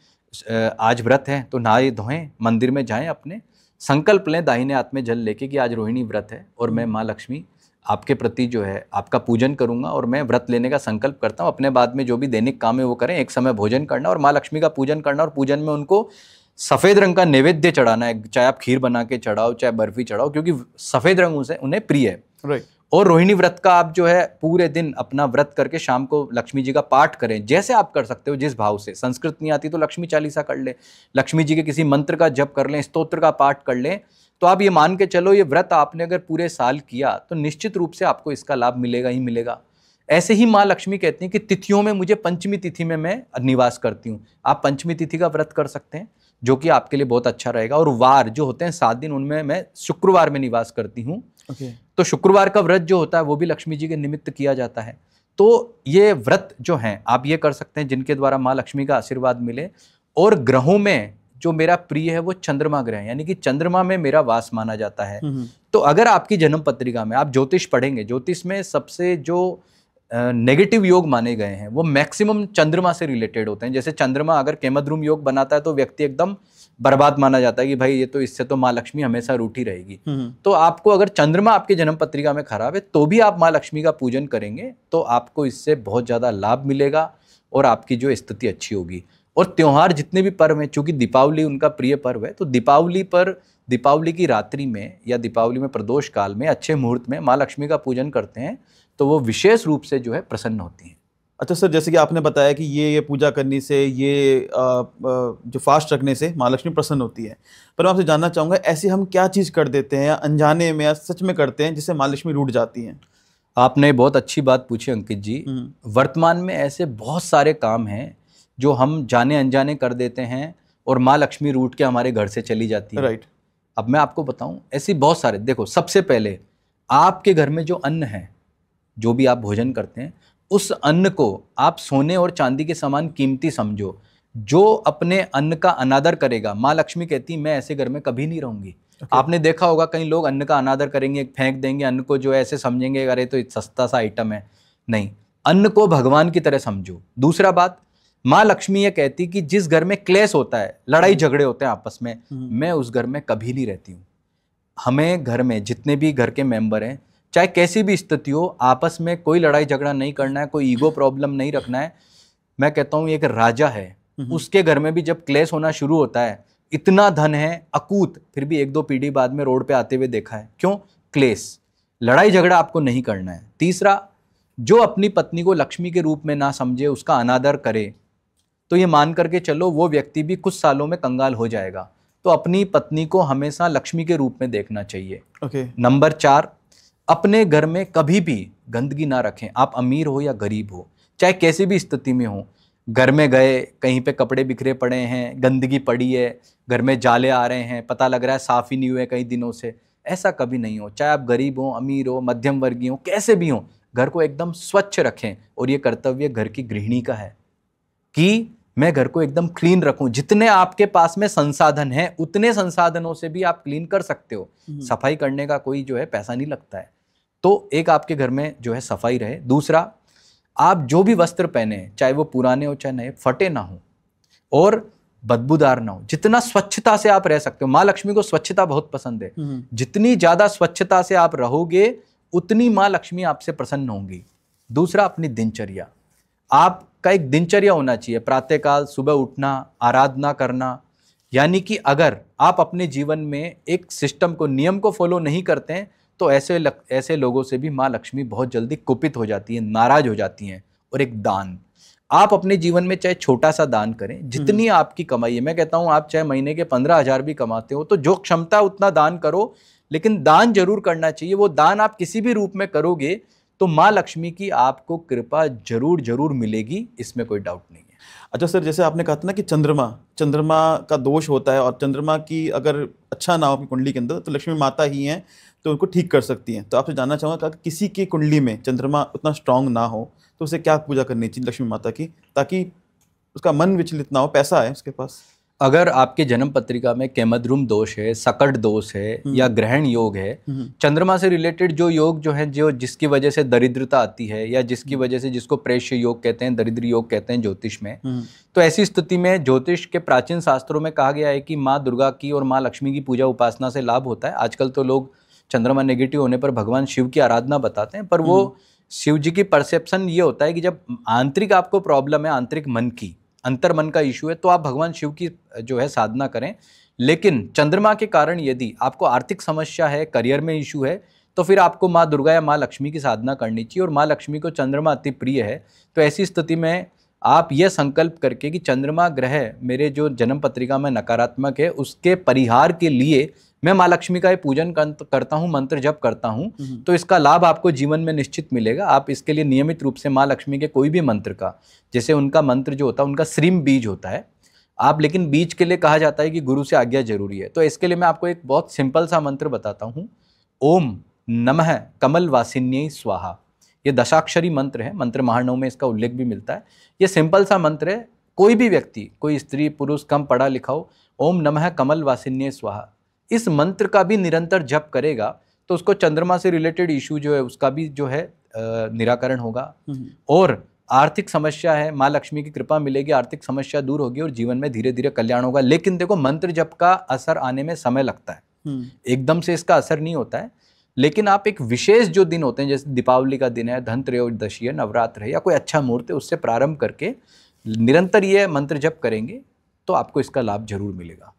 आज व्रत है तो नहाए धोएं, मंदिर में जाएं, अपने संकल्प लें दाहिने हाथ में जल लेके कि आज रोहिणी व्रत है और मैं माँ लक्ष्मी आपके प्रति जो है आपका पूजन करूंगा और मैं व्रत लेने का संकल्प करता हूँ। अपने बाद में जो भी दैनिक काम है वो करें, एक समय भोजन करना और माँ लक्ष्मी का पूजन करना, और पूजन में उनको सफ़ेद रंग का नैवेद्य चढ़ाना है। चाहे आप खीर बना के चढ़ाओ, चाहे बर्फी चढ़ाओ, क्योंकि सफ़ेद रंग उन्हें प्रिय है। और रोहिणी व्रत का आप जो है पूरे दिन अपना व्रत करके शाम को लक्ष्मी जी का पाठ करें, जैसे आप कर सकते हो जिस भाव से। संस्कृत नहीं आती तो लक्ष्मी चालीसा कर ले, लक्ष्मी जी के किसी मंत्र का जप कर लें, स्तोत्र का पाठ कर लें। तो आप ये मान के चलो, ये व्रत आपने अगर पूरे साल किया तो निश्चित रूप से आपको इसका लाभ मिलेगा ही मिलेगा। ऐसे ही माँ लक्ष्मी कहती हैं कि तिथियों में मुझे पंचमी तिथि में मैं निवास करती हूँ। आप पंचमी तिथि का व्रत कर सकते हैं, जो कि आपके लिए बहुत अच्छा रहेगा। और वार जो होते हैं 7 दिन, उनमें मैं शुक्रवार में निवास करती हूँ। तो शुक्रवार का व्रत जो होता है वो भी लक्ष्मी जी के निमित्त किया जाता है। तो ये व्रत जो हैं आप ये कर सकते हैं जिनके द्वारा माँ लक्ष्मी का आशीर्वाद मिले। और ग्रहों में जो मेरा प्रिय है वो चंद्रमा ग्रह है, यानी कि चंद्रमा में मेरा वास माना जाता है। तो अगर आपकी जन्म पत्रिका में आप ज्योतिष पढ़ेंगे, ज्योतिष में सबसे जो नेगेटिव योग माने गए हैं वो मैक्सिमम चंद्रमा से रिलेटेड होते हैं। जैसे चंद्रमा अगर केमद्रुम योग बनाता है तो व्यक्ति एकदम बर्बाद माना जाता है कि भाई ये तो, इससे तो माँ लक्ष्मी हमेशा रूठी रहेगी। तो आपको अगर चंद्रमा आपकी जन्म पत्रिका में खराब है तो भी आप माँ लक्ष्मी का पूजन करेंगे तो आपको इससे बहुत ज़्यादा लाभ मिलेगा और आपकी जो स्थिति अच्छी होगी। और त्योहार जितने भी पर्व हैं, चूंकि दीपावली उनका प्रिय पर्व है, तो दीपावली की रात्रि में या दीपावली में प्रदोष काल में अच्छे मुहूर्त में माँ लक्ष्मी का पूजन करते हैं तो वो विशेष रूप से जो है प्रसन्न होती हैं। अच्छा सर, जैसे कि आपने बताया कि ये पूजा करने से, ये जो फास्ट रखने से माँ लक्ष्मी प्रसन्न होती है, पर मैं आपसे जानना चाहूँगा ऐसे हम क्या चीज़ कर देते हैं या अनजाने में या सच में करते हैं जिससे माँ लक्ष्मी रूठ जाती हैं? आपने बहुत अच्छी बात पूछी अंकित जी। वर्तमान में ऐसे बहुत सारे काम हैं जो हम जाने अनजाने कर देते हैं और माँ लक्ष्मी रूठ के हमारे घर से चली जाती है। राइट। अब मैं आपको बताऊं, ऐसी बहुत सारे, देखो सबसे पहले आपके घर में जो अन्न है, जो भी आप भोजन करते हैं, उस अन्न को आप सोने और चांदी के समान कीमती समझो। जो अपने अन्न का अनादर करेगा, माँ लक्ष्मी कहती मैं ऐसे घर में कभी नहीं रहूंगी। आपने देखा होगा कई लोग अन्न का अनादर करेंगे, फेंक देंगे अन्न को, जो ऐसे समझेंगे अरे तो सस्ता सा आइटम है। नहीं, अन्न को भगवान की तरह समझो। दूसरा बात, माँ लक्ष्मी ये कहती कि जिस घर में क्लेश होता है, लड़ाई झगड़े होते हैं आपस में, मैं उस घर में कभी नहीं रहती हूँ। हमें घर में जितने भी घर के मेंबर हैं, चाहे कैसी भी स्थिति हो, आपस में कोई लड़ाई झगड़ा नहीं करना है, कोई ईगो प्रॉब्लम नहीं रखना है। मैं कहता हूँ एक राजा है, उसके घर में भी जब क्लेश होना शुरू होता है, इतना धन है अकूत, फिर भी 1-2 पीढ़ी बाद में रोड पे आते हुए देखा है। क्यों? क्लेश, लड़ाई झगड़ा आपको नहीं करना है। तीसरा, जो अपनी पत्नी को लक्ष्मी के रूप में ना समझे, उसका अनादर करे, तो ये मान करके चलो वो व्यक्ति भी कुछ सालों में कंगाल हो जाएगा। तो अपनी पत्नी को हमेशा लक्ष्मी के रूप में देखना चाहिए। नंबर 4, अपने घर में कभी भी गंदगी ना रखें। आप अमीर हो या गरीब हो, चाहे कैसी भी स्थिति में हो, घर में गए, कहीं पे कपड़े बिखरे पड़े हैं, गंदगी पड़ी है, घर में जाले आ रहे हैं, पता लग रहा है साफ ही नहीं हुए कई दिनों से, ऐसा कभी नहीं हो। चाहे आप गरीब हो, अमीर हो, मध्यम वर्गीय हो, कैसे भी हो, घर को एकदम स्वच्छ रखें। और ये कर्तव्य घर की गृहिणी का है कि मैं घर को एकदम क्लीन रखूं। जितने आपके पास में संसाधन हैं, उतने संसाधनों से भी आप क्लीन कर सकते हो। सफाई करने का कोई जो है पैसा नहीं लगता है। तो एक आपके घर में जो है सफाई रहे। दूसरा, आप जो भी वस्त्र पहने, चाहे वो पुराने हो चाहे नए, फटे ना हो और बदबूदार ना हो। जितना स्वच्छता से आप रह सकते हो, माँ लक्ष्मी को स्वच्छता बहुत पसंद है, जितनी ज्यादा स्वच्छता से आप रहोगे उतनी माँ लक्ष्मी आपसे प्रसन्न होंगी। दूसरा, अपनी दिनचर्या, आपका एक दिनचर्या होना चाहिए। प्रातःकाल सुबह उठना, आराधना करना, यानी कि अगर आप अपने जीवन में एक सिस्टम को, नियम को फॉलो नहीं करते हैं तो ऐसे लोगों से भी माँ लक्ष्मी बहुत जल्दी कुपित हो जाती है, नाराज हो जाती हैं। और एक दान, आप अपने जीवन में चाहे छोटा सा दान करें, जितनी आपकी कमाई है। मैं कहता हूं आप चाहे महीने के 15,000 भी कमाते हो तो जो क्षमता उतना दान करो, लेकिन दान जरूर करना चाहिए। वो दान आप किसी भी रूप में करोगे तो माँ लक्ष्मी की आपको कृपा जरूर जरूर मिलेगी, इसमें कोई डाउट नहीं है। अच्छा सर, जैसे आपने कहा था ना कि चंद्रमा का दोष होता है और चंद्रमा की अगर अच्छा ना हो अपनी कुंडली के अंदर तो लक्ष्मी माता ही हैं तो उनको ठीक कर सकती हैं। तो आपसे जानना चाहूँगा कि किसी की कुंडली में चंद्रमा उतना स्ट्रांग ना हो तो उसे क्या पूजा करनी चाहिए लक्ष्मी माता की, ताकि उसका मन विचलित ना हो, पैसा है उसके पास? अगर आपके जन्म पत्रिका में केमद्रुम दोष है, सकट दोष है या ग्रहण योग है, चंद्रमा से रिलेटेड जो योग जो है, जो जिसकी वजह से दरिद्रता आती है या जिसकी वजह से, जिसको प्रेष्य योग कहते हैं, दरिद्र योग कहते हैं ज्योतिष में, तो ऐसी स्थिति में ज्योतिष के प्राचीन शास्त्रों में कहा गया है कि माँ दुर्गा की और माँ लक्ष्मी की पूजा उपासना से लाभ होता है। आजकल तो लोग चंद्रमा नेगेटिव होने पर भगवान शिव की आराधना बताते हैं, पर वो शिव जी की परसेप्शन ये होता है कि जब आंतरिक आपको प्रॉब्लम है, आंतरिक मन की, अंतर मन का इशू है, तो आप भगवान शिव की जो है साधना करें। लेकिन चंद्रमा के कारण यदि आपको आर्थिक समस्या है, करियर में इशू है, तो तो फिर आपको माँ दुर्गा या माँ लक्ष्मी की साधना करनी चाहिए। और माँ लक्ष्मी को चंद्रमा अति प्रिय है, तो ऐसी स्थिति में आप यह संकल्प करके कि चंद्रमा ग्रह मेरे जो जन्म पत्रिका में नकारात्मक है, उसके परिहार के लिए मैं माँ लक्ष्मी का ये पूजन करता हूँ, मंत्र जप करता हूँ, तो इसका लाभ आपको जीवन में निश्चित मिलेगा। आप इसके लिए नियमित रूप से माँ लक्ष्मी के कोई भी मंत्र का, जैसे उनका मंत्र जो होता है उनका श्रीम बीज होता है, आप लेकिन बीज के लिए कहा जाता है कि गुरु से आज्ञा जरूरी है, तो इसके लिए मैं आपको एक बहुत सिंपल सा मंत्र बताता हूँ। ओम नमः कमल वासिन्यै स्वाहा, ये दशाक्षरी मंत्र है, मंत्र महानव में इसका उल्लेख भी मिलता है। ये सिंपल सा मंत्र है, कोई भी व्यक्ति, कोई स्त्री पुरुष कम पढ़ा लिखा हो, ओम नमः कमल वासिन्यै स्वाहा, इस मंत्र का भी निरंतर जप करेगा तो उसको चंद्रमा से रिलेटेड इशू जो है उसका भी जो है निराकरण होगा। और आर्थिक समस्या है, माँ लक्ष्मी की कृपा मिलेगी, आर्थिक समस्या दूर होगी और जीवन में धीरे धीरे कल्याण होगा। लेकिन देखो, मंत्र जप का असर आने में समय लगता है, एकदम से इसका असर नहीं होता है। लेकिन आप एक विशेष जो दिन होते हैं, जैसे दीपावली का दिन है, धनत्रयोदशी है, नवरात्र है, या कोई अच्छा मुहूर्त है, उससे प्रारंभ करके निरंतर ये मंत्र जप करेंगे तो आपको इसका लाभ जरूर मिलेगा।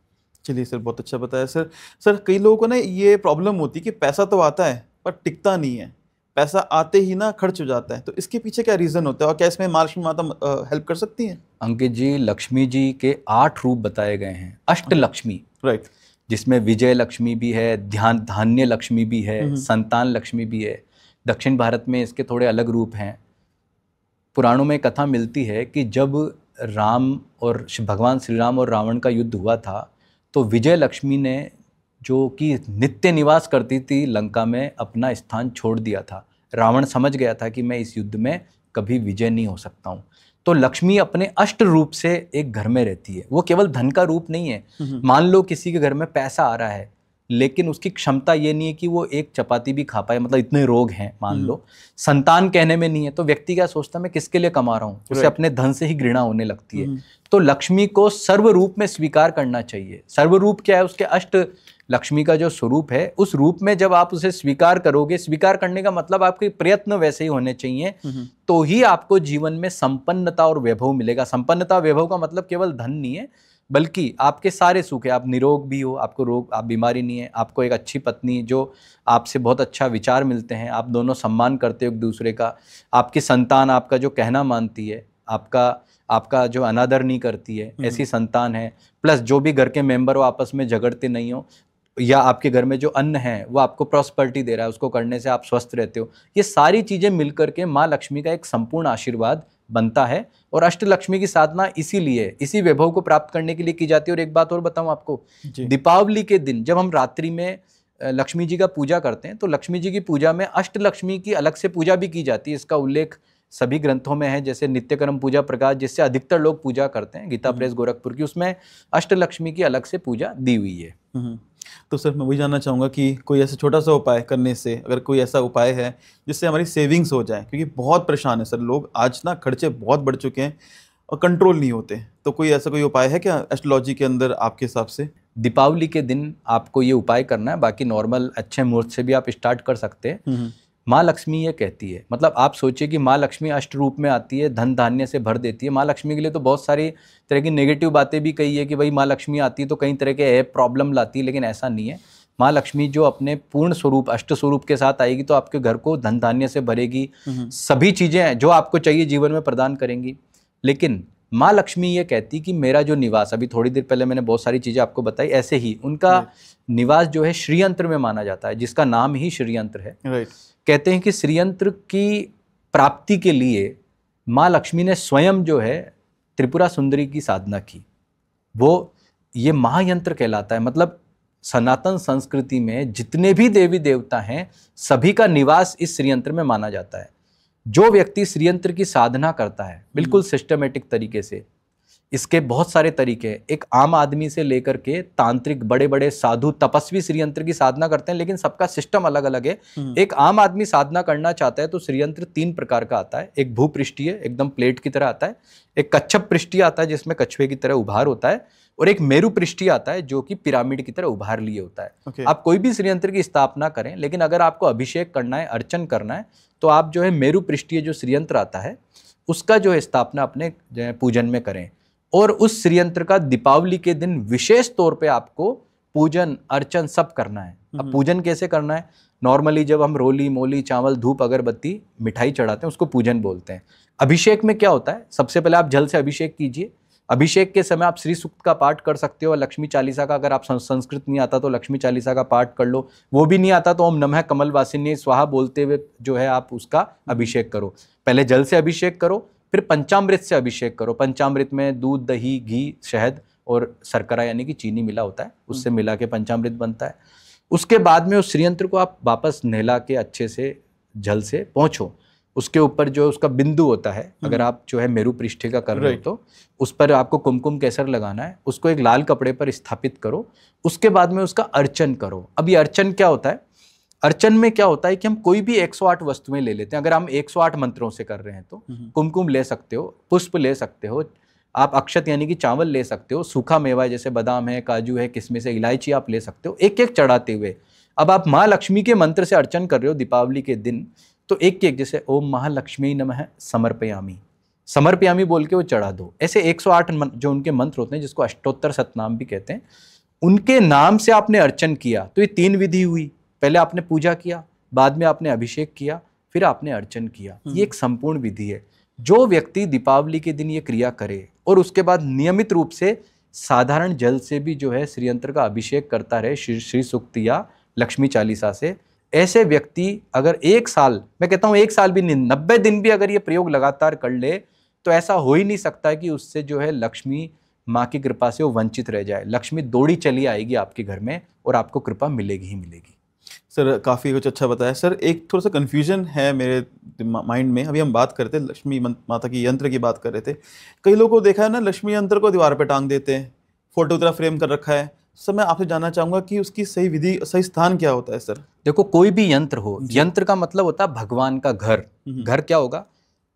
चलिए सर, बहुत अच्छा बताया सर। सर, कई लोगों को ना ये प्रॉब्लम होती है कि पैसा तो आता है पर टिकता नहीं है, पैसा आते ही ना खर्च हो जाता है, तो इसके पीछे क्या रीज़न होता है और क्या इसमें माँ लक्ष्मी माता हेल्प कर सकती हैं? अंकित जी, लक्ष्मी जी के 8 रूप बताए गए हैं, अष्ट लक्ष्मी, राइट, जिसमें विजय लक्ष्मी भी है, धान्य लक्ष्मी भी है, संतान लक्ष्मी भी है। दक्षिण भारत में इसके थोड़े अलग रूप हैं। पुराणों में कथा मिलती है कि जब राम और भगवान श्री राम और रावण का युद्ध हुआ था, तो विजय लक्ष्मी ने, जो कि नित्य निवास करती थी लंका में, अपना स्थान छोड़ दिया था। रावण समझ गया था कि मैं इस युद्ध में कभी विजय नहीं हो सकता हूँ। तो लक्ष्मी अपने अष्ट रूप से एक घर में रहती है। वो केवल धन का रूप नहीं है। मान लो किसी के घर में पैसा आ रहा है, लेकिन उसकी क्षमता ये नहीं है कि वो एक चपाती भी खा पाए, मतलब इतने रोग हैं, मान लो संतान कहने में नहीं है, तो व्यक्ति क्या सोचता है, मैं किसके लिए कमा रहा हूँ, उसे अपने धन से ही घृणा होने लगती है। तो लक्ष्मी को सर्व रूप में स्वीकार करना चाहिए। सर्व रूप क्या है? उसके अष्ट लक्ष्मी का जो स्वरूप है, उस रूप में जब आप उसे स्वीकार करोगे, स्वीकार करने का मतलब आपके प्रयत्न वैसे ही होने चाहिए, तो ही आपको जीवन में संपन्नता और वैभव मिलेगा। संपन्नता वैभव का मतलब केवल धन नहीं है, बल्कि आपके सारे सुख है। आप निरोग भी हो, आपको रोग, आप बीमारी नहीं है, आपको एक अच्छी पत्नी जो आपसे बहुत अच्छा विचार मिलते हैं, आप दोनों सम्मान करते हो एक दूसरे का, आपकी संतान आपका जो कहना मानती है, आपका जो अनादर नहीं करती है, ऐसी संतान है। प्लस जो भी घर के मेंबर हो आपस में झगड़ते नहीं हो, या आपके घर में जो अन्न है वो आपको प्रॉस्पेरिटी दे रहा है, उसको करने से आप स्वस्थ रहते हो। ये सारी चीज़ें मिलकर के माँ लक्ष्मी का एक संपूर्ण आशीर्वाद बनता है। और अष्ट लक्ष्मी की साधना इसीलिए, इसी वैभव को प्राप्त करने के लिए की जाती है। और एक बात और बताऊं आपको, दीपावली के दिन जब हम रात्रि में लक्ष्मी जी का पूजा करते हैं, तो लक्ष्मी जी की पूजा में अष्ट लक्ष्मी की अलग से पूजा भी की जाती है। इसका उल्लेख सभी ग्रंथों में है, जैसे नित्यकर्म पूजा प्रकाश, जिससे अधिकतर लोग पूजा करते हैं, गीता प्रेस गोरखपुर की, उसमें अष्ट लक्ष्मी की अलग से पूजा दी हुई है। तो सर, मैं वही जानना चाहूँगा कि कोई ऐसा छोटा सा उपाय करने से, अगर कोई ऐसा उपाय है जिससे हमारी सेविंग्स हो जाए, क्योंकि बहुत परेशान है सर लोग, आज ना खर्चे बहुत बढ़ चुके हैं और कंट्रोल नहीं होते, तो कोई ऐसा कोई उपाय है क्या एस्ट्रोलॉजी के अंदर आपके हिसाब से? दीपावली के दिन आपको ये उपाय करना है, बाकी नॉर्मल अच्छे मुहूर्त से भी आप स्टार्ट कर सकते हैं। माँ लक्ष्मी ये कहती है, मतलब आप सोचिए कि माँ लक्ष्मी अष्ट रूप में आती है, धन धान्य से भर देती है। माँ लक्ष्मी के लिए तो बहुत सारी तरह की नेगेटिव बातें भी कही है कि भाई माँ लक्ष्मी आती है तो कई तरह के प्रॉब्लम लाती है, लेकिन ऐसा नहीं है। माँ लक्ष्मी जो अपने पूर्ण स्वरूप, अष्ट स्वरूप के साथ आएगी तो आपके घर को धन धान्य से भरेगी, सभी चीज़ें जो आपको चाहिए जीवन में प्रदान करेंगी। लेकिन माँ लक्ष्मी ये कहती कि मेरा जो निवास, अभी थोड़ी देर पहले मैंने बहुत सारी चीज़ें आपको बताई, ऐसे ही उनका निवास जो है श्रीयंत्र में माना जाता है, जिसका नाम ही श्रीयंत्र है। कहते हैं कि श्रीयंत्र की प्राप्ति के लिए माँ लक्ष्मी ने स्वयं जो है त्रिपुरा सुंदरी की साधना की। वो ये महायंत्र कहलाता है। मतलब सनातन संस्कृति में जितने भी देवी देवता हैं, सभी का निवास इस श्रीयंत्र में माना जाता है। जो व्यक्ति श्रीयंत्र की साधना करता है बिल्कुल सिस्टमेटिक तरीके से, इसके बहुत सारे तरीके हैं, एक आम आदमी से लेकर के तांत्रिक, बड़े बड़े साधु तपस्वी श्रीयंत्र की साधना करते हैं, लेकिन सबका सिस्टम अलग अलग है। एक आम आदमी साधना करना चाहता है तो श्रीयंत्र 3 प्रकार का आता है। एक भूपृष्ठीय, एकदम प्लेट की तरह आता है, एक कच्छप पृष्ठीय आता है जिसमें कछुए की तरह उभार होता है, और एक मेरु पृष्ठीय आता है जो कि पिरामिड की तरह उभार लिए होता है। आप कोई भी श्रीयंत्र की स्थापना करें, लेकिन अगर आपको अभिषेक करना है, अर्चन करना है, तो आप जो है मेरु पृष्ठीय जो श्रीयंत्र आता है उसका जो है स्थापना अपने पूजन में करें। और उस श्रीयंत्र का दीपावली के दिन विशेष तौर पे आपको पूजन अर्चन सब करना है। अब पूजन कैसे करना है? नॉर्मली जब हम रोली मोली चावल धूप अगरबत्ती मिठाई चढ़ाते हैं उसको पूजन बोलते हैं। अभिषेक में क्या होता है, सबसे पहले आप जल से अभिषेक कीजिए। अभिषेक के समय आप श्री सूक्त का पाठ कर सकते हो, लक्ष्मी चालीसा का, अगर आप संस्कृत नहीं आता तो लक्ष्मी चालीसा का पाठ कर लो, वो भी नहीं आता तो ओम नमः कमलवासिनी स्वाहा बोलते हुए जो है आप उसका अभिषेक करो। पहले जल से अभिषेक करो, फिर पंचामृत से अभिषेक करो। पंचामृत में दूध, दही, घी, शहद और शर्करा यानी कि चीनी मिला होता है, उससे मिला के पंचामृत बनता है। उसके बाद में उस श्रीयंत्र को आप वापस नहला के अच्छे से जल से पोंछो। उसके ऊपर जो उसका बिंदु होता है, अगर आप जो है मेरु पृष्ठिका कर रहे हो तो उस पर आपको कुमकुम केसर लगाना है, उसको एक लाल कपड़े पर स्थापित करो। उसके बाद में उसका अर्चन करो। अब ये अर्चन क्या होता है, अर्चन में क्या होता है कि हम कोई भी 108 वस्तुएं ले लेते हैं। अगर हम 108 मंत्रों से कर रहे हैं तो कुमकुम ले सकते हो, पुष्प ले सकते हो, आप अक्षत यानी कि चावल ले सकते हो, सूखा मेवा जैसे बादाम है, काजू है, किशमिश है, इलायची आप ले सकते हो, एक एक चढ़ाते हुए। अब आप माँ लक्ष्मी के मंत्र से अर्चन कर रहे हो दीपावली के दिन, तो एक एक जैसे ओम महालक्ष्मी नमः समर्पयामि, समर्पयामि बोल के वो चढ़ा दो। ऐसे 108 जो उनके मंत्र होते हैं, जिसको अष्टोत्तर शतनाम भी कहते हैं, उनके नाम से आपने अर्चन किया तो ये 3 विधि हुई। पहले आपने पूजा किया, बाद में आपने अभिषेक किया, फिर आपने अर्चन किया। ये एक संपूर्ण विधि है। जो व्यक्ति दीपावली के दिन ये क्रिया करे और उसके बाद नियमित रूप से साधारण जल से भी जो है श्रीयंत्र का अभिषेक करता रहे, श्री सूक्त या लक्ष्मी चालीसा से, ऐसे व्यक्ति अगर 1 साल, मैं कहता हूँ 1 साल भी नहीं, 90 दिन भी अगर ये प्रयोग लगातार कर ले तो ऐसा हो ही नहीं सकता कि उससे जो है लक्ष्मी माँ की कृपा से वो वंचित रह जाए। लक्ष्मी दौड़ी चली आएगी आपके घर में और आपको कृपा मिलेगी ही मिलेगी। सर काफ़ी कुछ अच्छा बताया सर। एक थोड़ा सा कन्फ्यूजन है मेरे माइंड में। अभी हम बात करते हैं लक्ष्मी माता की यंत्र की बात कर रहे थे। कई लोगों को देखा है ना, लक्ष्मी यंत्र को दीवार पे टांग देते हैं, फोटो की तरह फ्रेम कर रखा है। सर मैं आपसे जानना चाहूँगा कि उसकी सही विधि, सही स्थान क्या होता है सर? देखो, कोई भी यंत्र हो, यंत्र का मतलब होता है भगवान का घर। घर क्या होगा,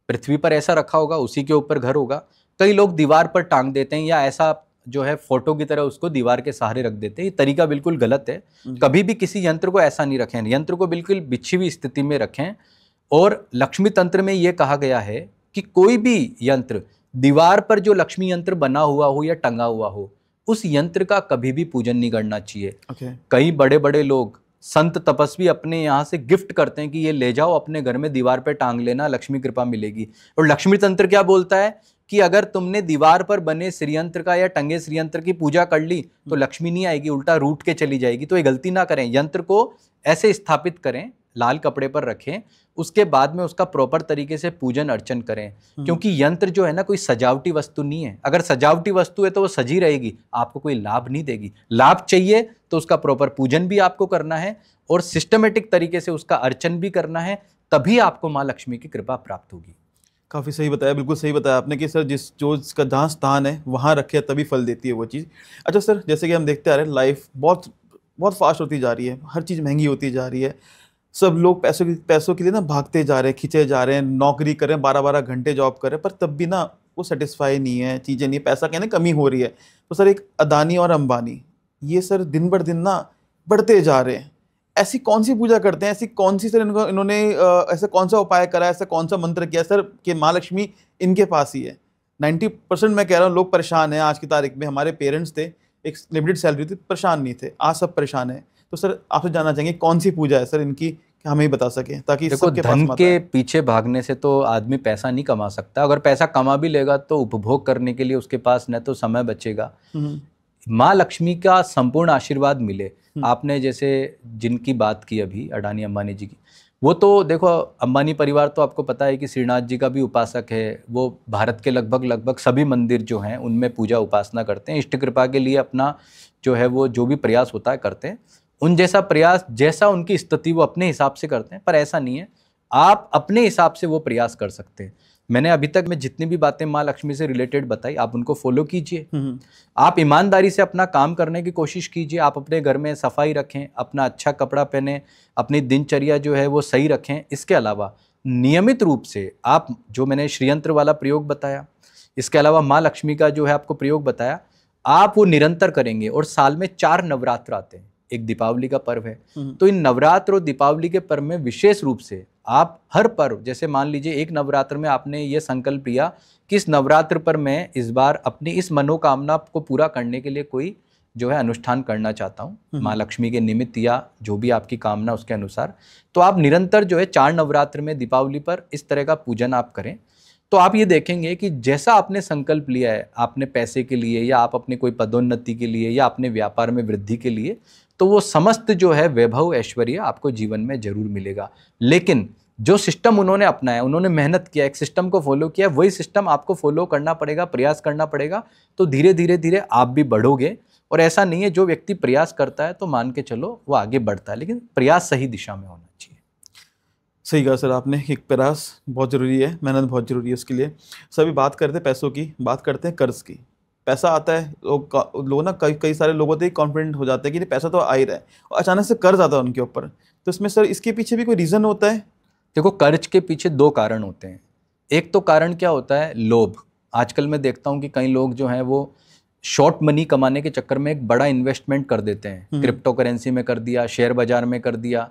पृथ्वी पर ऐसा रखा होगा, उसी के ऊपर घर होगा। कई लोग दीवार पर टांग देते हैं या ऐसा जो है फोटो की तरह उसको दीवार के सहारे रख देते हैं। ये तरीका बिल्कुल गलत है। कभी भी किसी यंत्र को ऐसा नहीं रखें, यंत्र को बिल्कुल बिछी हुई स्थिति में रखें। और लक्ष्मी तंत्र में यह कहा गया है कि कोई भी यंत्र दीवार पर जो लक्ष्मी यंत्र बना हुआ हो या टंगा हुआ हो, उस यंत्र का कभी भी पूजन नहीं करना चाहिए। कई बड़े बड़े लोग, संत तपस्वी अपने यहाँ से गिफ्ट करते हैं कि ये ले जाओ अपने घर में दीवार पे टांग लेना, लक्ष्मी कृपा मिलेगी। और लक्ष्मी तंत्र क्या बोलता है कि अगर तुमने दीवार पर बने श्रीयंत्र का या टंगे श्रीयंत्र की पूजा कर ली तो लक्ष्मी नहीं आएगी, उल्टा रूठ के चली जाएगी। तो ये गलती ना करें, यंत्र को ऐसे स्थापित करें, लाल कपड़े पर रखें, उसके बाद में उसका प्रॉपर तरीके से पूजन अर्चन करें। क्योंकि यंत्र जो है ना कोई सजावटी वस्तु नहीं है। अगर सजावटी वस्तु है तो वो सजी रहेगी, आपको कोई लाभ नहीं देगी। लाभ चाहिए तो उसका प्रॉपर पूजन भी आपको करना है और सिस्टमेटिक तरीके से उसका अर्चन भी करना है, तभी आपको माँ लक्ष्मी की कृपा प्राप्त होगी। काफ़ी सही बताया, बिल्कुल सही बताया आपने कि सर जिसका जहाँ स्थान है वहाँ रखे तभी फल देती है वो चीज़। अच्छा सर, जैसे कि हम देखते आ रहे हैं लाइफ बहुत बहुत फास्ट होती जा रही है, हर चीज़ महंगी होती जा रही है, सब लोग पैसों के लिए ना भागते जा रहे हैं, खींचे जा रहे हैं, नौकरी कर रहे हैं, 12-12 घंटे जॉब कर रहे हैं, पर तब भी ना वो सेटिस्फाई नहीं है, चीज़ें नहीं, पैसा कहने कमी हो रही है। तो सर एक अदानी और अंबानी, ये सर दिन बर दिन ना बढ़ते जा रहे हैं। ऐसी कौन सी पूजा करते हैं, ऐसी कौन सी सर इन्होंने ऐसा कौन सा उपाय करा है, ऐसा कौन सा मंत्र किया सर कि माँ लक्ष्मी इनके पास ही है? 90% मैं कह रहा हूँ लोग परेशान हैं आज की तारीख में। हमारे पेरेंट्स थे, एक लिमिटेड सैलरी थी, परेशान नहीं थे, आज सब परेशान है। तो सर आपसे जानना चाहेंगे कौन सी पूजा है सर इनकी कि हमें ही बता सकें, ताकि सबके पास धन के पीछे भागने से तो आदमी पैसा नहीं कमा सकता। अगर पैसा कमा भी लेगा तो उपभोग करने के लिए उसके पास न तो समय बचेगा। माँ लक्ष्मी का संपूर्ण आशीर्वाद मिले। आपने जैसे जिनकी बात की अभी, अडानी अंबानी जी की, वो तो देखो, अंबानी परिवार तो आपको पता है कि श्रीनाथ जी का भी उपासक है। वो भारत के लगभग सभी मंदिर जो हैं उनमें पूजा उपासना करते हैं, इष्ट कृपा के लिए अपना जो है वो जो भी प्रयास होता है करते हैं। उन जैसा प्रयास, जैसा उनकी स्थिति, वो अपने हिसाब से करते हैं। पर ऐसा नहीं है, आप अपने हिसाब से वो प्रयास कर सकते हैं। मैंने अभी तक में जितनी भी बातें माँ लक्ष्मी से रिलेटेड बताई, आप उनको फॉलो कीजिए। आप ईमानदारी से अपना काम करने की कोशिश कीजिए। आप अपने घर में सफाई रखें, अपना अच्छा कपड़ा पहने, अपनी दिनचर्या जो है वो सही रखें। इसके अलावा नियमित रूप से आप जो मैंने श्रीयंत्र वाला प्रयोग बताया, इसके अलावा माँ लक्ष्मी का जो है आपको प्रयोग बताया, आप वो निरंतर करेंगे। और साल में 4 नवरात्र आते हैं, एक दीपावली का पर्व है। तो इन नवरात्र और दीपावली के पर्व में विशेष रूप से आप हर पर्व, जैसे मान लीजिए एक नवरात्र में आपने ये संकल्प लिया कि इस नवरात्र पर मैं इस बार अपनी इस मनोकामना को पूरा करने के लिए कोई जो है अनुष्ठान करना चाहता हूँ माँ लक्ष्मी के निमित्त या जो भी आपकी कामना उसके अनुसार, तो आप निरंतर जो है 4 नवरात्र में दीपावली पर इस तरह का पूजन आप करें, तो आप ये देखेंगे कि जैसा आपने संकल्प लिया है, आपने पैसे के लिए या आप अपने कोई पदोन्नति के लिए या अपने व्यापार में वृद्धि के लिए, तो वो समस्त जो है वैभव ऐश्वर्य आपको जीवन में जरूर मिलेगा। लेकिन जो सिस्टम उन्होंने अपनाया, उन्होंने मेहनत किया, एक सिस्टम को फॉलो किया, वही सिस्टम आपको फॉलो करना पड़ेगा, प्रयास करना पड़ेगा, तो धीरे धीरे धीरे आप भी बढ़ोगे। और ऐसा नहीं है जो व्यक्ति प्रयास करता है तो मान के चलो वो आगे बढ़ता है, लेकिन प्रयास सही दिशा में होना चाहिए। सही कहा सर आपने, एक प्रयास बहुत ज़रूरी है, मेहनत बहुत ज़रूरी है उसके लिए। सभी बात करते हैं पैसों की, बात करते हैं कर्ज की। पैसा आता है, लोग ना कई सारे लोग होते हैं कॉन्फिडेंट हो जाते हैं कि नहीं पैसा तो आ ही रहा है, और अचानक से कर्ज आता है उनके ऊपर। तो इसमें सर इसके पीछे भी कोई रीज़न होता है? देखो, कर्ज के पीछे 2 कारण होते हैं। एक तो कारण क्या होता है, लोभ। आजकल मैं देखता हूँ कि कई लोग जो हैं वो शॉर्ट मनी कमाने के चक्कर में एक बड़ा इन्वेस्टमेंट कर देते हैं, क्रिप्टो करेंसी में कर दिया, शेयर बाजार में कर दिया,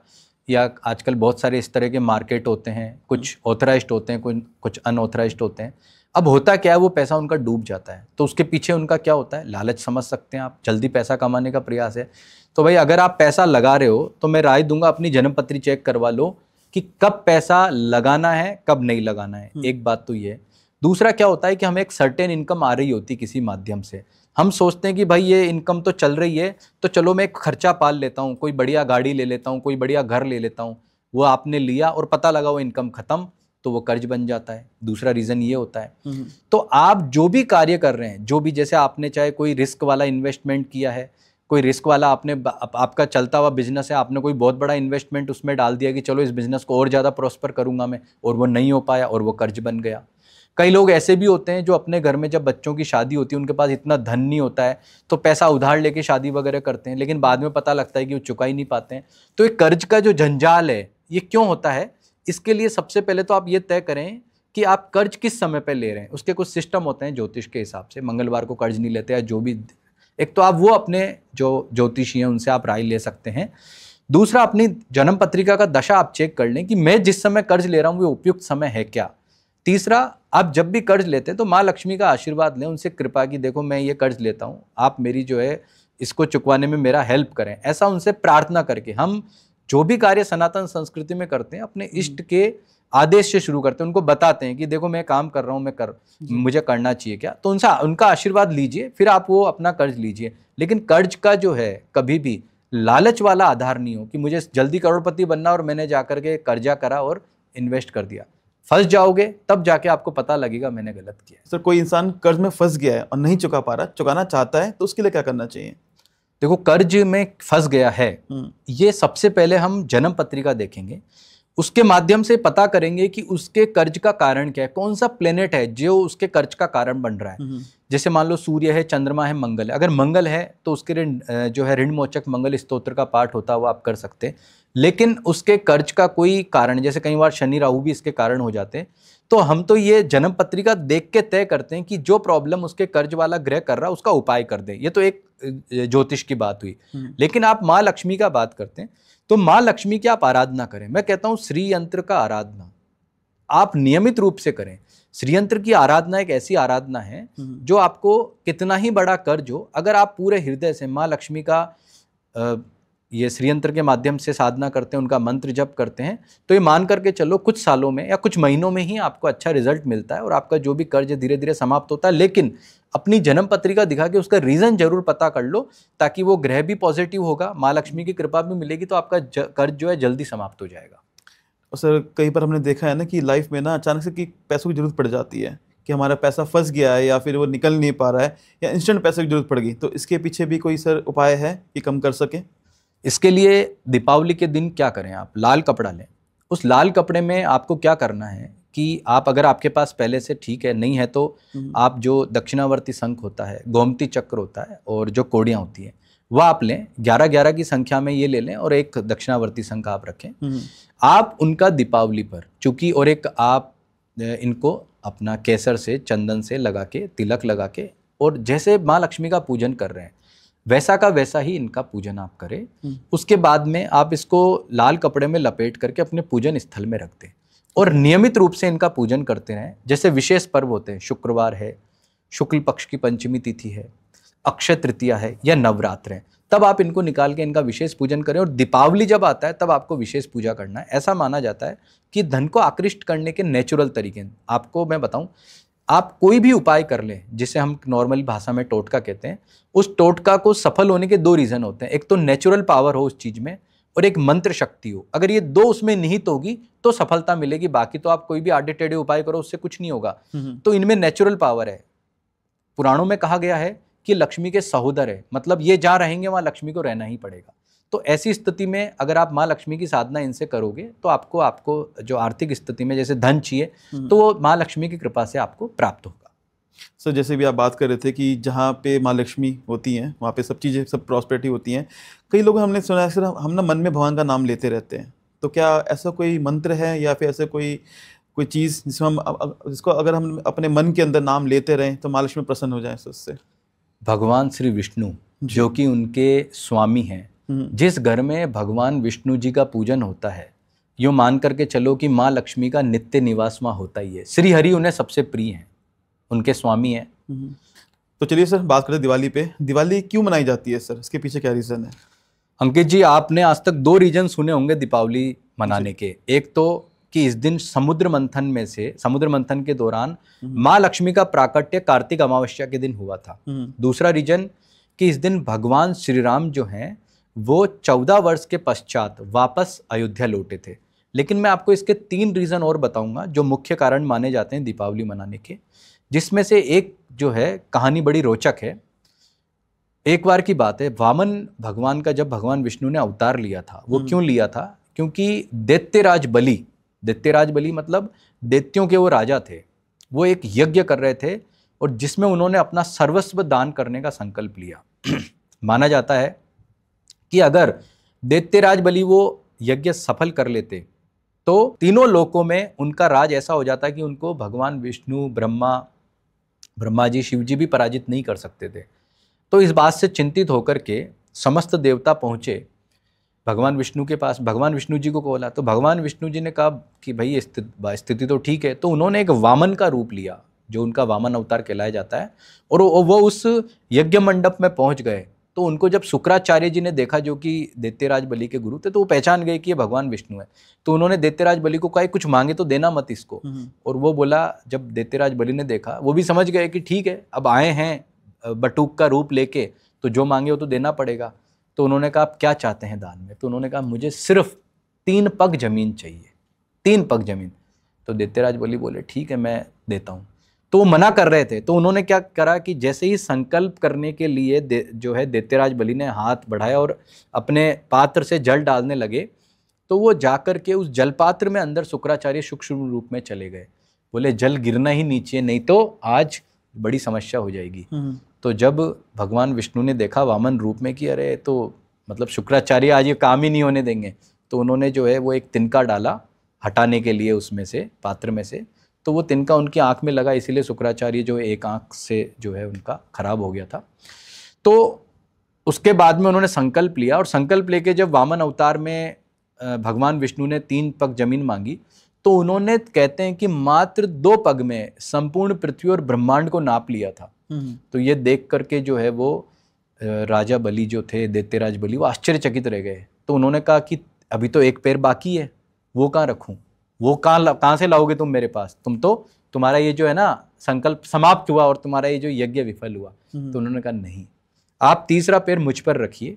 या आजकल बहुत सारे इस तरह के मार्केट होते हैं, कुछ ऑथराइज्ड होते हैं, कुछ अनऑथराइज्ड होते हैं। अब होता क्या है, वो पैसा उनका डूब जाता है, तो उसके पीछे उनका क्या होता है, लालच समझ सकते हैं आप, जल्दी पैसा कमाने का प्रयास है। तो भाई अगर आप पैसा लगा रहे हो तो मैं राय दूंगा अपनी जन्मपत्री चेक करवा लो कि कब पैसा लगाना है, कब नहीं लगाना है। एक बात तो ये। दूसरा क्या होता है कि हमें एक सर्टेन इनकम आ रही होती किसी माध्यम से, हम सोचते हैं कि भाई ये इनकम तो चल रही है तो चलो मैं एक खर्चा पाल लेता हूँ, कोई बढ़िया गाड़ी ले लेता हूँ, कोई बढ़िया घर ले लेता हूँ। वो आपने लिया और पता लगा वो इनकम खत्म, तो वो कर्ज बन जाता है। दूसरा रीजन ये होता है। तो आप जो भी कार्य कर रहे हैं, जो भी, जैसे आपने चाहे कोई रिस्क वाला इन्वेस्टमेंट किया है, कोई रिस्क वाला आपने आपका चलता हुआ बिजनेस है, आपने कोई बहुत बड़ा इन्वेस्टमेंट उसमें डाल दिया कि चलो इस बिजनेस को और ज़्यादा प्रॉस्पर करूंगा मैं, और वो नहीं हो पाया और वो कर्ज बन गया। कई लोग ऐसे भी होते हैं जो अपने घर में जब बच्चों की शादी होती है, उनके पास इतना धन नहीं होता है, तो पैसा उधार लेके शादी वगैरह करते हैं, लेकिन बाद में पता लगता है कि वो चुका ही नहीं पाते हैं। तो ये कर्ज का जो जंजाल है ये क्यों होता है, इसके लिए सबसे पहले तो आप ये तय करें कि आप कर्ज किस समय पे ले रहे हैं। उसके कुछ सिस्टम होते हैं ज्योतिष के हिसाब से, मंगलवार को कर्ज नहीं लेते, या जो भी। एक तो आप वो अपने जो ज्योतिषी हैं उनसे आप राय ले सकते हैं। दूसरा, अपनी जन्म पत्रिका का दशा आप चेक कर लें कि मैं जिस समय कर्ज ले रहा हूँ वो उपयुक्त समय है क्या। तीसरा, आप जब भी कर्ज लेते हैं तो माँ लक्ष्मी का आशीर्वाद लें, उनसे कृपा की देखो मैं ये कर्ज लेता हूँ, आप मेरी जो है इसको चुकवाने में मेरा हेल्प करें। ऐसा उनसे प्रार्थना करके हम जो भी कार्य सनातन संस्कृति में करते हैं अपने इष्ट के आदेश से शुरू करते हैं, उनको बताते हैं कि देखो मैं काम कर रहा हूँ, मुझे करना चाहिए क्या, तो उनका आशीर्वाद लीजिए, फिर आप वो अपना कर्ज लीजिए। लेकिन कर्ज का जो है कभी भी लालच वाला आधार नहीं हो कि मुझे जल्दी करोड़पति बनना और मैंने जाकर के कर्जा करा और इन्वेस्ट कर दिया। फंस जाओगे, तब जाके आपको पता लगेगा मैंने गलत किया। सर कोई इंसान कर्ज में फंस गया है और नहीं चुका पा रहा, चुकाना चाहता है, तो उसके लिए क्या करना चाहिए? देखो, कर्ज में फंस गया है, ये सबसे पहले हम जन्म पत्रिका देखेंगे, उसके माध्यम से पता करेंगे कि उसके कर्ज का कारण क्या है, कौन सा प्लेनेट है जो उसके कर्ज का कारण बन रहा है। जैसे मान लो सूर्य है, चंद्रमा है, मंगल है। अगर मंगल है तो उसके ऋण जो है ऋण मोचक मंगल स्तोत्र का पाठ होता है, वो आप कर सकते हैं। लेकिन उसके कर्ज का कोई कारण, जैसे कई बार शनि राहु भी इसके कारण हो जाते हैं, तो हम तो ये जन्म पत्रिका देख के तय करते हैं कि जो प्रॉब्लम उसके कर्ज वाला ग्रह कर रहा है उसका उपाय कर दें। ये तो एक ज्योतिष की बात हुई। लेकिन आप माँ लक्ष्मी का बात करते हैं तो माँ लक्ष्मी की आप आराधना करें। मैं कहता हूं श्री यंत्र का आराधना आप नियमित रूप से करें। श्री यंत्र की आराधना एक ऐसी आराधना है जो आपको कितना ही बड़ा कर्ज हो, अगर आप पूरे हृदय से माँ लक्ष्मी का ये श्री यंत्र के माध्यम से साधना करते हैं, उनका मंत्र जप करते हैं, तो ये मान करके चलो कुछ सालों में या कुछ महीनों में ही आपको अच्छा रिजल्ट मिलता है और आपका जो भी कर्ज धीरे धीरे समाप्त होता है। लेकिन अपनी जन्म पत्रिका दिखा के उसका रीजन जरूर पता कर लो, ताकि वो ग्रह भी पॉजिटिव होगा, माँ लक्ष्मी की कृपा भी मिलेगी, तो आपका कर्ज जो है जल्दी समाप्त हो जाएगा। और सर कई बार हमने देखा है ना कि लाइफ में ना अचानक से कि पैसों की जरूरत पड़ जाती है, कि हमारा पैसा फंस गया है या फिर वो निकल नहीं पा रहा है, या इंस्टेंट पैसे की जरूरत पड़ गई, तो इसके पीछे भी कोई सर उपाय है कि कम कर सके? इसके लिए दीपावली के दिन क्या करें, आप लाल कपड़ा लें। उस लाल कपड़े में आपको क्या करना है कि आप, अगर आपके पास पहले से ठीक है, नहीं है तो आप जो दक्षिणावर्ती शंख होता है, गोमती चक्र होता है और जो कोड़ियाँ होती हैं वह आप लें। 11-11 की संख्या में ये ले लें और एक दक्षिणावर्ती शंख आप रखें। आप उनका दीपावली पर चूंकि, और एक आप इनको अपना केसर से, चंदन से लगा के, तिलक लगा के, और जैसे माँ लक्ष्मी का पूजन कर रहे हैं वैसा का वैसा ही इनका पूजन आप करें। उसके बाद में आप इसको लाल कपड़े में लपेट करके अपने पूजन स्थल में रख दें और नियमित रूप से इनका पूजन करते रहें। जैसे विशेष पर्व होते हैं, शुक्रवार है, शुक्ल पक्ष की पंचमी तिथि है, अक्षय तृतीया है या नवरात्र है, तब आप इनको निकाल के इनका विशेष पूजन करें। और दीपावली जब आता है तब आपको विशेष पूजा करना है। ऐसा माना जाता है कि धन को आकृष्ट करने के नेचुरल तरीके हैं। आपको मैं बताऊं, आप कोई भी उपाय कर लें, जिसे हम नॉर्मल भाषा में टोटका कहते हैं, उस टोटका को सफल होने के दो रीजन होते हैं। एक तो नेचुरल पावर हो उस चीज में, और एक मंत्र शक्ति हो। अगर ये दो उसमें निहित होगी तो सफलता मिलेगी, बाकी तो आप कोई भी आड़े टेढ़े उपाय करो उससे कुछ नहीं होगा। तो इनमें नेचुरल पावर है। पुराणों में कहा गया है कि लक्ष्मी के सहोदर है, मतलब ये जहाँ रहेंगे वहां लक्ष्मी को रहना ही पड़ेगा। तो ऐसी स्थिति में अगर आप माँ लक्ष्मी की साधना इनसे करोगे तो आपको जो आर्थिक स्थिति में जैसे धन चाहिए तो वो माँ लक्ष्मी की कृपा से आपको प्राप्त होगा। सर जैसे भी आप बात कर रहे थे कि जहाँ पे माँ लक्ष्मी होती हैं वहाँ पे सब चीज़ें, सब प्रॉस्पेरिटी होती हैं। कई लोग हमने सुना है सर, हम ना मन में भगवान का नाम लेते रहते हैं, तो क्या ऐसा कोई मंत्र है या फिर ऐसा कोई चीज़ जिसको अगर हम अपने मन के अंदर नाम लेते रहें तो माँ लक्ष्मी प्रसन्न हो जाए उससे? भगवान श्री विष्णु जो कि उनके स्वामी हैं, जिस घर में भगवान विष्णु जी का पूजन होता है, यूँ मान करके चलो कि माँ लक्ष्मी का नित्य निवास वहाँ होता ही है। श्री हरि उन्हें सबसे प्रिय हैं, उनके स्वामी हैं। तो चलिए सर बात करें दिवाली पे। दिवाली क्यों मनाई जाती है सर, इसके पीछे क्या रीज़न है? अंकित जी, आपने आज तक दो रीजन सुने होंगे दीपावली मनाने के। एक तो कि इस दिन समुद्र मंथन के दौरान माँ लक्ष्मी का प्राकट्य कार्तिक अमावस्या के दिन हुआ था। दूसरा रीजन कि इस दिन भगवान श्री राम जो हैं वो 14 वर्ष के पश्चात वापस अयोध्या लौटे थे। लेकिन मैं आपको इसके 3 रीजन और बताऊंगा जो मुख्य कारण माने जाते हैं दीपावली मनाने के, जिसमें से एक जो है कहानी बड़ी रोचक है। एक बार की बात है, वामन भगवान का जब भगवान विष्णु ने अवतार लिया था, वो क्यों लिया था? क्योंकि दैत्यराज बलि मतलब दैत्यों के वो राजा थे, वो एक यज्ञ कर रहे थे और जिसमें उन्होंने अपना सर्वस्व दान करने का संकल्प लिया। माना जाता है कि अगर दैत्यराज बलि वो यज्ञ सफल कर लेते तो तीनों लोकों में उनका राज ऐसा हो जाता कि उनको भगवान विष्णु, ब्रह्मा जी, शिव जी भी पराजित नहीं कर सकते थे। तो इस बात से चिंतित होकर के समस्त देवता पहुंचे भगवान विष्णु के पास। भगवान विष्णु जी को बोला तो भगवान विष्णु जी ने कहा कि भाई स्थिति तो ठीक है। तो उन्होंने एक वामन का रूप लिया, जो उनका वामन अवतार कहलाया जाता है, और वो उस यज्ञ मंडप में पहुंच गए। तो उनको जब शुक्राचार्य जी ने देखा, जो कि दैत्यराज बलि के गुरु थे, तो वो पहचान गए कि ये भगवान विष्णु है। तो उन्होंने दैत्यराज बलि को कहा कुछ मांगे तो देना मत इसको। और वो बोला, जब दैत्यराज बलि ने देखा, वो भी समझ गए कि ठीक है अब आए हैं बटुक का रूप लेके, तो जो मांगे वो तो देना पड़ेगा। तो उन्होंने कहा आप क्या चाहते हैं दान में? तो उन्होंने कहा मुझे सिर्फ 3 पग जमीन चाहिए, 3 पग जमीन। तो दैत्यराज बलि बोले ठीक है मैं देता हूँ। तो वो मना कर रहे थे, तो उन्होंने क्या करा कि जैसे ही संकल्प करने के लिए जो है दैत्यराज बलि ने हाथ बढ़ाया और अपने पात्र से जल डालने लगे, तो वो जाकर के उस जलपात्र में अंदर शुक्राचार्य सूक्ष्म रूप में चले गए। बोले जल गिरना ही नीचे, नहीं तो आज बड़ी समस्या हो जाएगी। तो जब भगवान विष्णु ने देखा वामन रूप में कि अरे तो मतलब शुक्राचार्य आज ये काम ही नहीं होने देंगे, तो उन्होंने जो है वो एक तिनका डाला हटाने के लिए उसमें से, पात्र में से। तो वो तिनका उनकी आंख में लगा, इसीलिए शुक्राचार्य जो एक आंख से जो है उनका खराब हो गया था। तो उसके बाद में उन्होंने संकल्प लिया, और संकल्प लेके जब वामन अवतार में भगवान विष्णु ने 3 पग जमीन मांगी, तो उन्होंने कहते हैं कि मात्र 2 पग में संपूर्ण पृथ्वी और ब्रह्मांड को नाप लिया था। तो ये देख करके जो है वो राजा बलि जो थे, दैत्यराज बलि, वो आश्चर्यचकित रह गए। तो उन्होंने कहा कि अभी तो एक पैर बाकी है, वो कहाँ रखूं, वो कहाँ से लाओगे तुम मेरे पास? तुम्हारा ये जो है ना संकल्प समाप्त हुआ और तुम्हारा ये जो यज्ञ विफल हुआ। तो उन्होंने कहा नहीं, आप तीसरा पैर मुझ पर रखिए,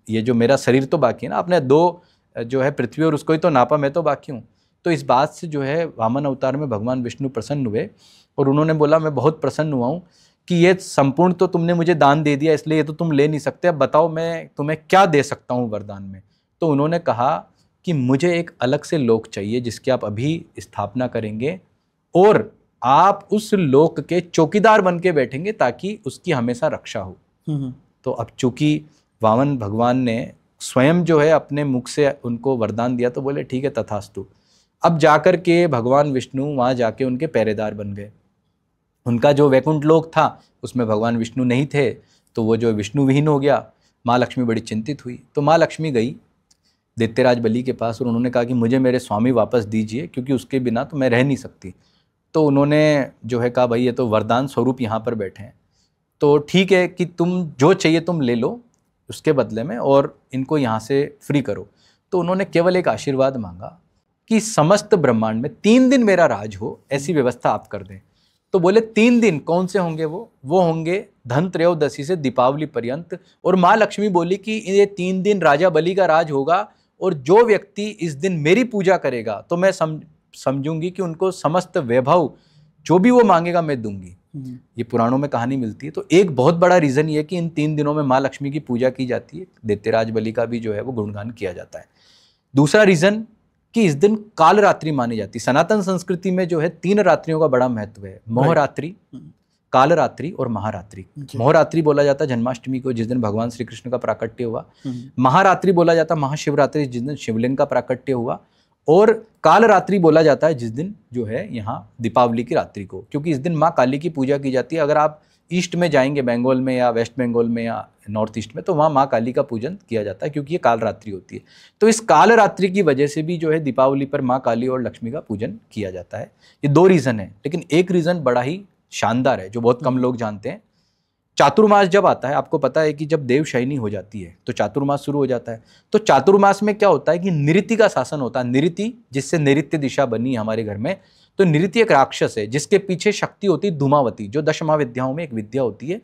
ये जो मेरा शरीर तो बाकी है ना, आपने 2 जो है पृथ्वी और उसको ही तो नापा, मैं तो बाकी हूँ। तो इस बात से जो है वामन अवतार में भगवान विष्णु प्रसन्न हुए और उन्होंने बोला मैं बहुत प्रसन्न हुआ हूँ कि ये संपूर्ण तो तुमने मुझे दान दे दिया, इसलिए ये तो तुम ले नहीं सकते, अब बताओ मैं तुम्हें क्या दे सकता हूँ वरदान में। तो उन्होंने कहा कि मुझे एक अलग से लोक चाहिए जिसकी आप अभी स्थापना करेंगे और आप उस लोक के चौकीदार बन के बैठेंगे ताकि उसकी हमेशा रक्षा हो। तो अब चूंकि वामन भगवान ने स्वयं जो है अपने मुख से उनको वरदान दिया, तो बोले ठीक है तथास्तु। अब जाकर के भगवान विष्णु वहाँ जाके उनके पहरेदार बन गए। उनका जो वैकुंठ लोक था उसमें भगवान विष्णु नहीं थे, तो वो जो विष्णु विहीन हो गया। माँ लक्ष्मी बड़ी चिंतित हुई, तो माँ लक्ष्मी गई दैत्यराज बलि के पास और उन्होंने कहा कि मुझे मेरे स्वामी वापस दीजिए, क्योंकि उसके बिना तो मैं रह नहीं सकती। तो उन्होंने जो है कहा भाई ये तो वरदान स्वरूप यहाँ पर बैठे हैं। तो ठीक है कि तुम जो चाहिए तुम ले लो उसके बदले में, और इनको यहाँ से फ्री करो। तो उन्होंने केवल एक आशीर्वाद मांगा कि समस्त ब्रह्मांड में 3 दिन मेरा राज हो, ऐसी व्यवस्था आप कर दें। तो बोले 3 दिन कौन से होंगे? वो होंगे धन त्रयोदशी से दीपावली पर्यंत। और माँ लक्ष्मी बोली कि ये 3 दिन राजा बलि का राज होगा, और जो व्यक्ति इस दिन मेरी पूजा करेगा तो मैं समझूंगी कि उनको समस्त वैभव जो भी वो मांगेगा मैं दूंगी। ये पुराणों में कहानी मिलती है। तो एक बहुत बड़ा रीजन ये है कि इन 3 दिनों में माँ लक्ष्मी की पूजा की जाती है, दैत्यराज बलि का भी जो है वो गुणगान किया जाता है। दूसरा रीजन कि इस दिन काल रात्रि मानी जाती है। सनातन संस्कृति में जो है 3 रात्रियों का बड़ा महत्व है, मोहरात्रि, काल रात्रि और महारात्रि। मोहरात्रि बोला जाता है जन्माष्टमी को, जिस दिन भगवान श्री कृष्ण का प्राकट्य हुआ। महारात्रि बोला जाता है महाशिवरात्रि, जिस दिन शिवलिंग का प्राकट्य हुआ। और काल रात्रि बोला जाता है जिस दिन जो है यहाँ दीपावली की रात्रि को, क्योंकि इस दिन माँ काली की पूजा की जाती है। अगर आप ईस्ट में जाएंगे, बंगाल में या वेस्ट बंगाल में या नॉर्थ ईस्ट में, तो वहाँ माँ काली का पूजन किया जाता है, क्योंकि ये काल रात्रि होती है। तो इस काल रात्रि की वजह से भी जो है दीपावली पर माँ काली और लक्ष्मी का पूजन किया जाता है। ये 2 रीज़न है, लेकिन एक रीज़न बड़ा ही शानदार है जो बहुत कम लोग जानते हैं। चातुर्मास जब आता है, आपको पता है कि जब देवशयनी हो जाती है तो चातुर्मास शुरू हो जाता है। तो चातुर्मास में क्या होता है कि निऋति का शासन होता है। निऋति, जिससे नैऋत्य दिशा बनी हमारे घर में, तो निऋति एक राक्षस है जिसके पीछे शक्ति होती है धूमावती, जो 10 महाविद्याओं में एक विद्या होती है।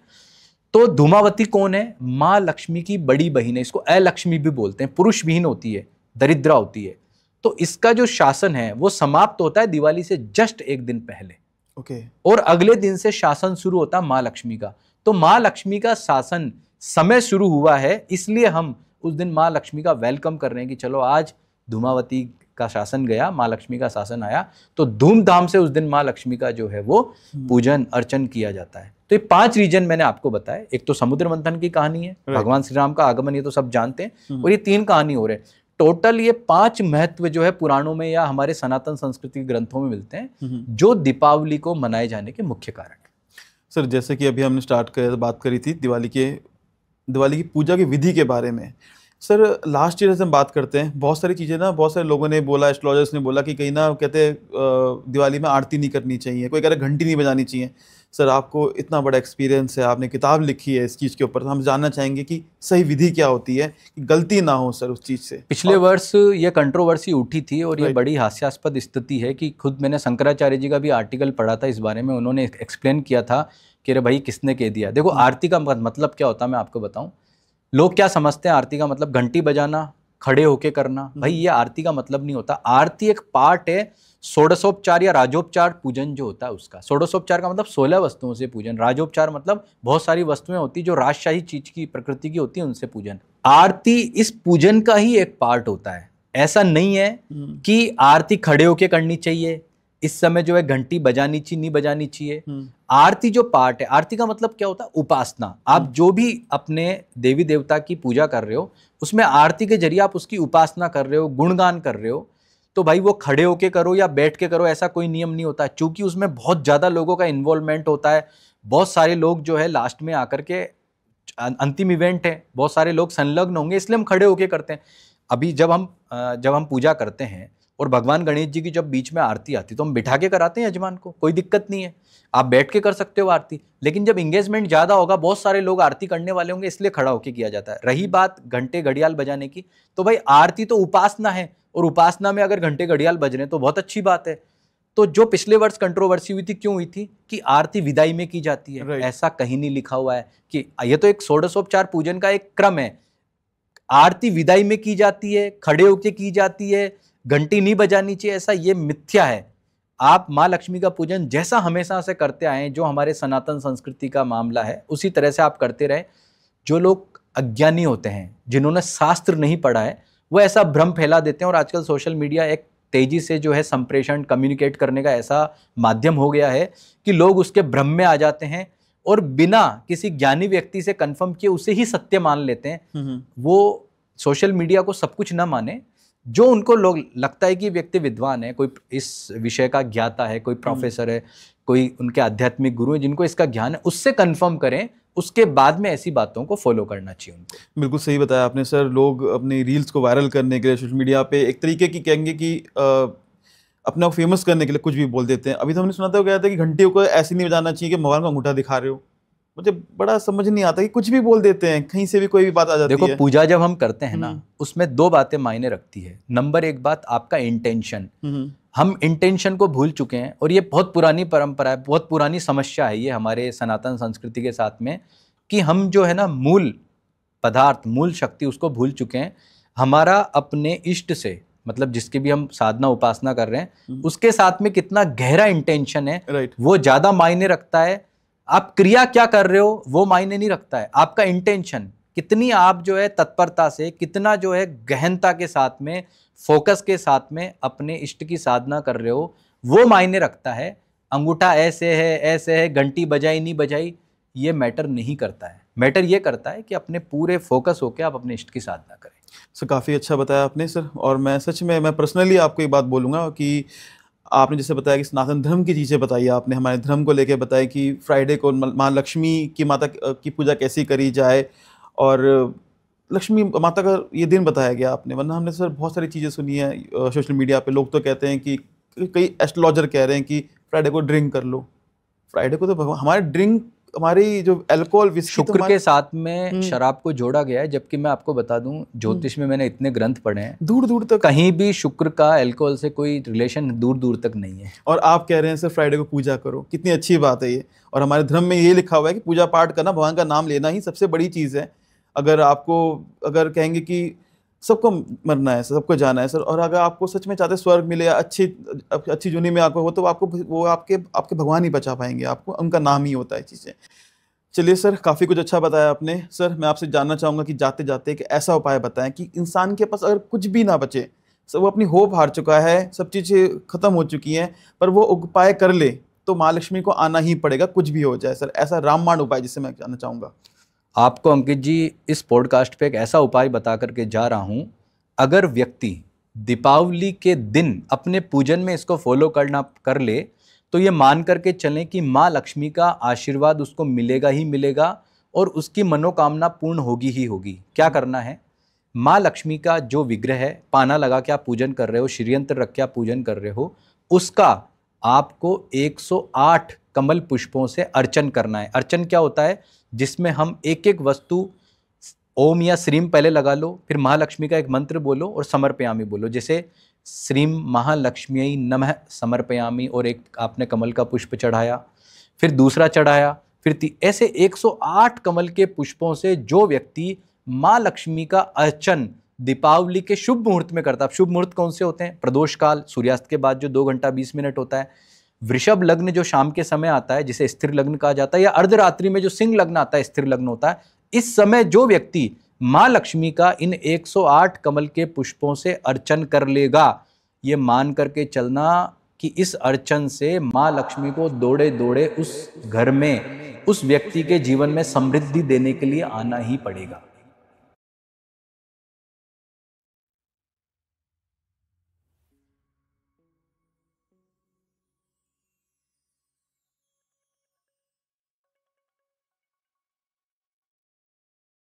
तो धूमावती कौन है? माँ लक्ष्मी की बड़ी बहन है। इसको अलक्ष्मी भी बोलते हैं, पुरुष विहीन होती है, दरिद्रा होती है। तो इसका जो शासन है वो समाप्त होता है दिवाली से जस्ट एक दिन पहले। और अगले दिन से शासन शुरू होता है माँ लक्ष्मी का। तो माँ लक्ष्मी का शासन समय शुरू हुआ है, इसलिए हम उस दिन माँ लक्ष्मी का वेलकम कर रहे हैं कि चलो आज धूमावती का शासन गया, माँ लक्ष्मी का शासन आया। तो धूमधाम से उस दिन माँ लक्ष्मी का जो है वो पूजन अर्चन किया जाता है। तो ये 5 रीजन मैंने आपको बताए। एक तो समुद्र मंथन की कहानी है, भगवान श्री राम का आगमन, ये तो सब जानते हैं। और ये 3 कहानी हो रहे हैं। टोटल ये 5 महत्व जो है पुराणों में या हमारे सनातन संस्कृति ग्रंथों में मिलते हैं, जो दीपावली को मनाए जाने के मुख्य कारण है। सर, जैसे कि अभी हमने बात करी थी दिवाली की पूजा की विधि के बारे में। सर, लास्ट ईयर से हम बात करते हैं, बहुत सारी चीज़ें ना, बहुत सारे लोगों ने बोला, एस्ट्रोलॉजर्स ने बोला कि कहीं ना कहते हैं दिवाली में आरती नहीं करनी चाहिए, कोई कह रहा है घंटी नहीं बजानी चाहिए। सर, आपको इतना बड़ा एक्सपीरियंस है, आपने किताब लिखी है इस चीज़ के ऊपर, तो हम जानना चाहेंगे कि सही विधि क्या होती है कि गलती ना हो सर उस चीज़ से। पिछले वर्ष ये कंट्रोवर्सी उठी थी और ये बड़ी हास्यास्पद स्थिति है कि खुद मैंने शंकराचार्य जी का भी आर्टिकल पढ़ा था इस बारे में। उन्होंने एक्सप्लेन किया था कि अरे भाई किसने कह दिया। देखो, आरती का मतलब क्या होता है मैं आपको बताऊं। लोग क्या समझते हैं आरती का मतलब घंटी बजाना, खड़े होके करना। भाई ये आरती का मतलब नहीं होता। आरती एक पार्ट है षोडशोपचार या राजोपचार पूजन जो होता है उसका। षोडशोपचार का मतलब 16 वस्तुओं से पूजन, राजोपचार मतलब बहुत सारी वस्तुएं होती जो राजशाही चीज की प्रकृति की होती है उनसे पूजन। आरती इस पूजन का ही एक पार्ट होता है। ऐसा नहीं है कि आरती खड़े होके करनी चाहिए, इस समय जो है घंटी बजानी चाहिए नहीं बजानी चाहिए। आरती जो पार्ट है, आरती का मतलब क्या होता है? उपासना। आप जो भी अपने देवी देवता की पूजा कर रहे हो उसमें आरती के जरिए आप उसकी उपासना कर रहे हो, गुणगान कर रहे हो। तो भाई वो खड़े होके करो या बैठ के करो, ऐसा कोई नियम नहीं होता, क्योंकि उसमें बहुत ज्यादा लोगों का इन्वॉल्वमेंट होता है। बहुत सारे लोग जो है लास्ट में आकर के, अंतिम इवेंट है, बहुत सारे लोग संलग्न होंगे, इसलिए हम खड़े होके करते हैं। अभी जब हम पूजा करते हैं और भगवान गणेश जी की जब बीच में आरती आती तो हम बिठा के कराते हैं यजमान को, कोई दिक्कत नहीं है, आप बैठ के कर सकते हो आरती। लेकिन जब इंगेजमेंट ज्यादा होगा, बहुत सारे लोग आरती करने वाले होंगे, इसलिए खड़ा होके किया जाता है। रही बात घंटे घड़ियाल बजाने की, तो भाई आरती तो उपासना है, और उपासना में अगर घंटे घड़ियाल बज रहे हैं तो बहुत अच्छी बात है। तो जो पिछले वर्ष कंट्रोवर्सी हुई थी, क्यों हुई थी? कि आरती विदाई में की जाती है। ऐसा कहीं नहीं लिखा हुआ है कि ये तो एक षोडशोपचार पूजन का एक क्रम है। आरती विदाई में की जाती है, खड़े होके की जाती है, घंटी नहीं बजानी चाहिए, ऐसा ये मिथ्या है। आप माँ लक्ष्मी का पूजन जैसा हमेशा से करते आए हैं, जो हमारे सनातन संस्कृति का मामला है, उसी तरह से आप करते रहे। जो लोग अज्ञानी होते हैं, जिन्होंने शास्त्र नहीं पढ़ा है, वो ऐसा भ्रम फैला देते हैं। और आजकल सोशल मीडिया एक तेजी से जो है संप्रेषण, कम्युनिकेट करने का ऐसा माध्यम हो गया है कि लोग उसके भ्रम में आ जाते हैं और बिना किसी ज्ञानी व्यक्ति से कंफर्म किए उसे ही सत्य मान लेते हैं। वो सोशल मीडिया को सब कुछ ना माने। जो उनको लोग लगता है कि व्यक्ति विद्वान है, कोई इस विषय का ज्ञाता है, कोई प्रोफेसर है, कोई उनके आध्यात्मिक गुरु है जिनको इसका ज्ञान है, उससे कंफर्म करें, उसके बाद में ऐसी बातों को फॉलो करना चाहिए उनको। बिल्कुल सही बताया आपने सर। लोग अपनी रील्स को वायरल करने के लिए सोशल मीडिया पे एक तरीके की कहेंगे कि अपने आप फेमस करने के लिए कुछ भी बोल देते हैं। अभी तो हमने सुना था, कहता है कि घंटियों को ऐसे नहीं बजाना चाहिए कि मोबाइल का अंगूठा दिखा रहे हो, मुझे बड़ा समझ नहीं आता कि कुछ भी बोल देते हैं, कहीं से भी कोई भी बात आ जाती है। देखो, पूजा जब हम करते हैं ना, उसमें 2 बातें मायने रखती है। नंबर 1 बात, आपका इंटेंशन। हम इंटेंशन को भूल चुके हैं, और ये बहुत पुरानी परंपरा है, बहुत पुरानी समस्या है ये हमारे सनातन संस्कृति के साथ में, कि हम जो है ना मूल पदार्थ, मूल शक्ति, उसको भूल चुके हैं। हमारा अपने इष्ट से, मतलब जिसकी भी हम साधना उपासना कर रहे हैं, उसके साथ में कितना गहरा इंटेंशन है, वो ज्यादा मायने रखता है। आप क्रिया क्या कर रहे हो वो मायने नहीं रखता है, आपका इंटेंशन कितनी, आप जो है तत्परता से, कितना जो है गहनता के साथ में, फोकस के साथ में अपने इष्ट की साधना कर रहे हो, वो मायने रखता है। अंगूठा ऐसे है, घंटी बजाई नहीं बजाई, ये मैटर नहीं करता है। मैटर ये करता है कि अपने पूरे फोकस होकर आप अपने इष्ट की साधना करें। सर काफ़ी अच्छा बताया आपने सर, और मैं सच में मैं पर्सनली आपको ये बात बोलूँगा कि आपने जैसे बताया कि सनातन धर्म की चीज़ें बताई, आपने हमारे धर्म को लेके बताया कि फ्राइडे को माँ लक्ष्मी की माता की पूजा कैसी करी जाए, और लक्ष्मी माता का ये दिन बताया गया आपने। वरना हमने सर बहुत सारी चीज़ें सुनी है सोशल मीडिया पे, लोग तो कहते हैं कि कई एस्ट्रोलॉजर कह रहे हैं कि फ्राइडे को ड्रिंक कर लो। फ्राइडे को तो हमारे ड्रिंक, हमारी जो अल्कोहल, विस्की, शुक्र के साथ में शराब को जोड़ा गया है। जबकि मैं आपको बता दूं, ज्योतिष में मैंने इतने ग्रंथ पढ़े हैं, दूर दूर तक कहीं भी शुक्र का अल्कोहल से कोई रिलेशन दूर दूर तक नहीं है। और आप कह रहे हैं सर फ्राइडे को पूजा करो, कितनी अच्छी बात है ये। और हमारे धर्म में ये लिखा हुआ है कि पूजा पाठ करना, भगवान का नाम लेना ही सबसे बड़ी चीज़ है। अगर कहेंगे कि सबको मरना है, सबको जाना है सर, और अगर आपको सच में चाहते स्वर्ग मिले या अच्छी जूनी में आपको हो, तो वो आपके भगवान ही बचा पाएंगे आपको, उनका नाम ही होता है चीज़ें। चलिए सर, काफ़ी कुछ अच्छा बताया आपने। सर मैं आपसे जानना चाहूँगा कि जाते जाते एक ऐसा उपाय बताएं कि इंसान के पास अगर कुछ भी ना बचे, सर वो अपनी होप हार चुका है, सब चीज़ें ख़त्म हो चुकी हैं, पर वो उपाय कर ले तो माँ लक्ष्मी को आना ही पड़ेगा, कुछ भी हो जाए। सर ऐसा रामबाण उपाय जिससे मैं जानना चाहूँगा। आपको अंकित जी इस पॉडकास्ट पे एक ऐसा उपाय बता करके जा रहा हूं, अगर व्यक्ति दीपावली के दिन अपने पूजन में इसको फॉलो कर ले, तो ये मान करके चलें कि माँ लक्ष्मी का आशीर्वाद उसको मिलेगा ही मिलेगा, और उसकी मनोकामना पूर्ण होगी ही होगी। क्या करना है, माँ लक्ष्मी का जो विग्रह है, पाना लगा के आप पूजन कर रहे हो, श्रीयंत्र रख के आप पूजन कर रहे हो, उसका आपको 108 कमल पुष्पों से अर्चन करना है। अर्चन क्या होता है, जिसमें हम एक एक वस्तु, ओम या श्रीम पहले लगा लो, फिर महालक्ष्मी का एक मंत्र बोलो और समर्पयामी बोलो। जैसे श्रीम महालक्ष्म्यै नमः समर्पयामी, और एक आपने कमल का पुष्प चढ़ाया, फिर दूसरा चढ़ाया, फिर ऐसे 108 कमल के पुष्पों से जो व्यक्ति माँ लक्ष्मी का अर्चन दीपावली के शुभ मुहूर्त में करता है। शुभ मुहूर्त कौन से होते हैं, प्रदोष काल, सूर्यास्त के बाद जो 2 घंटा 20 मिनट होता है, वृषभ लग्न जो शाम के समय आता है जिसे स्थिर लग्न कहा जाता है, या अर्धरात्रि में जो सिंह लग्न आता है स्थिर लग्न होता है। इस समय जो व्यक्ति माँ लक्ष्मी का इन 108 कमल के पुष्पों से अर्चन कर लेगा, ये मान करके चलना कि इस अर्चन से माँ लक्ष्मी को दौड़े दौड़े उस घर में, उस व्यक्ति के जीवन में समृद्धि देने के लिए आना ही पड़ेगा।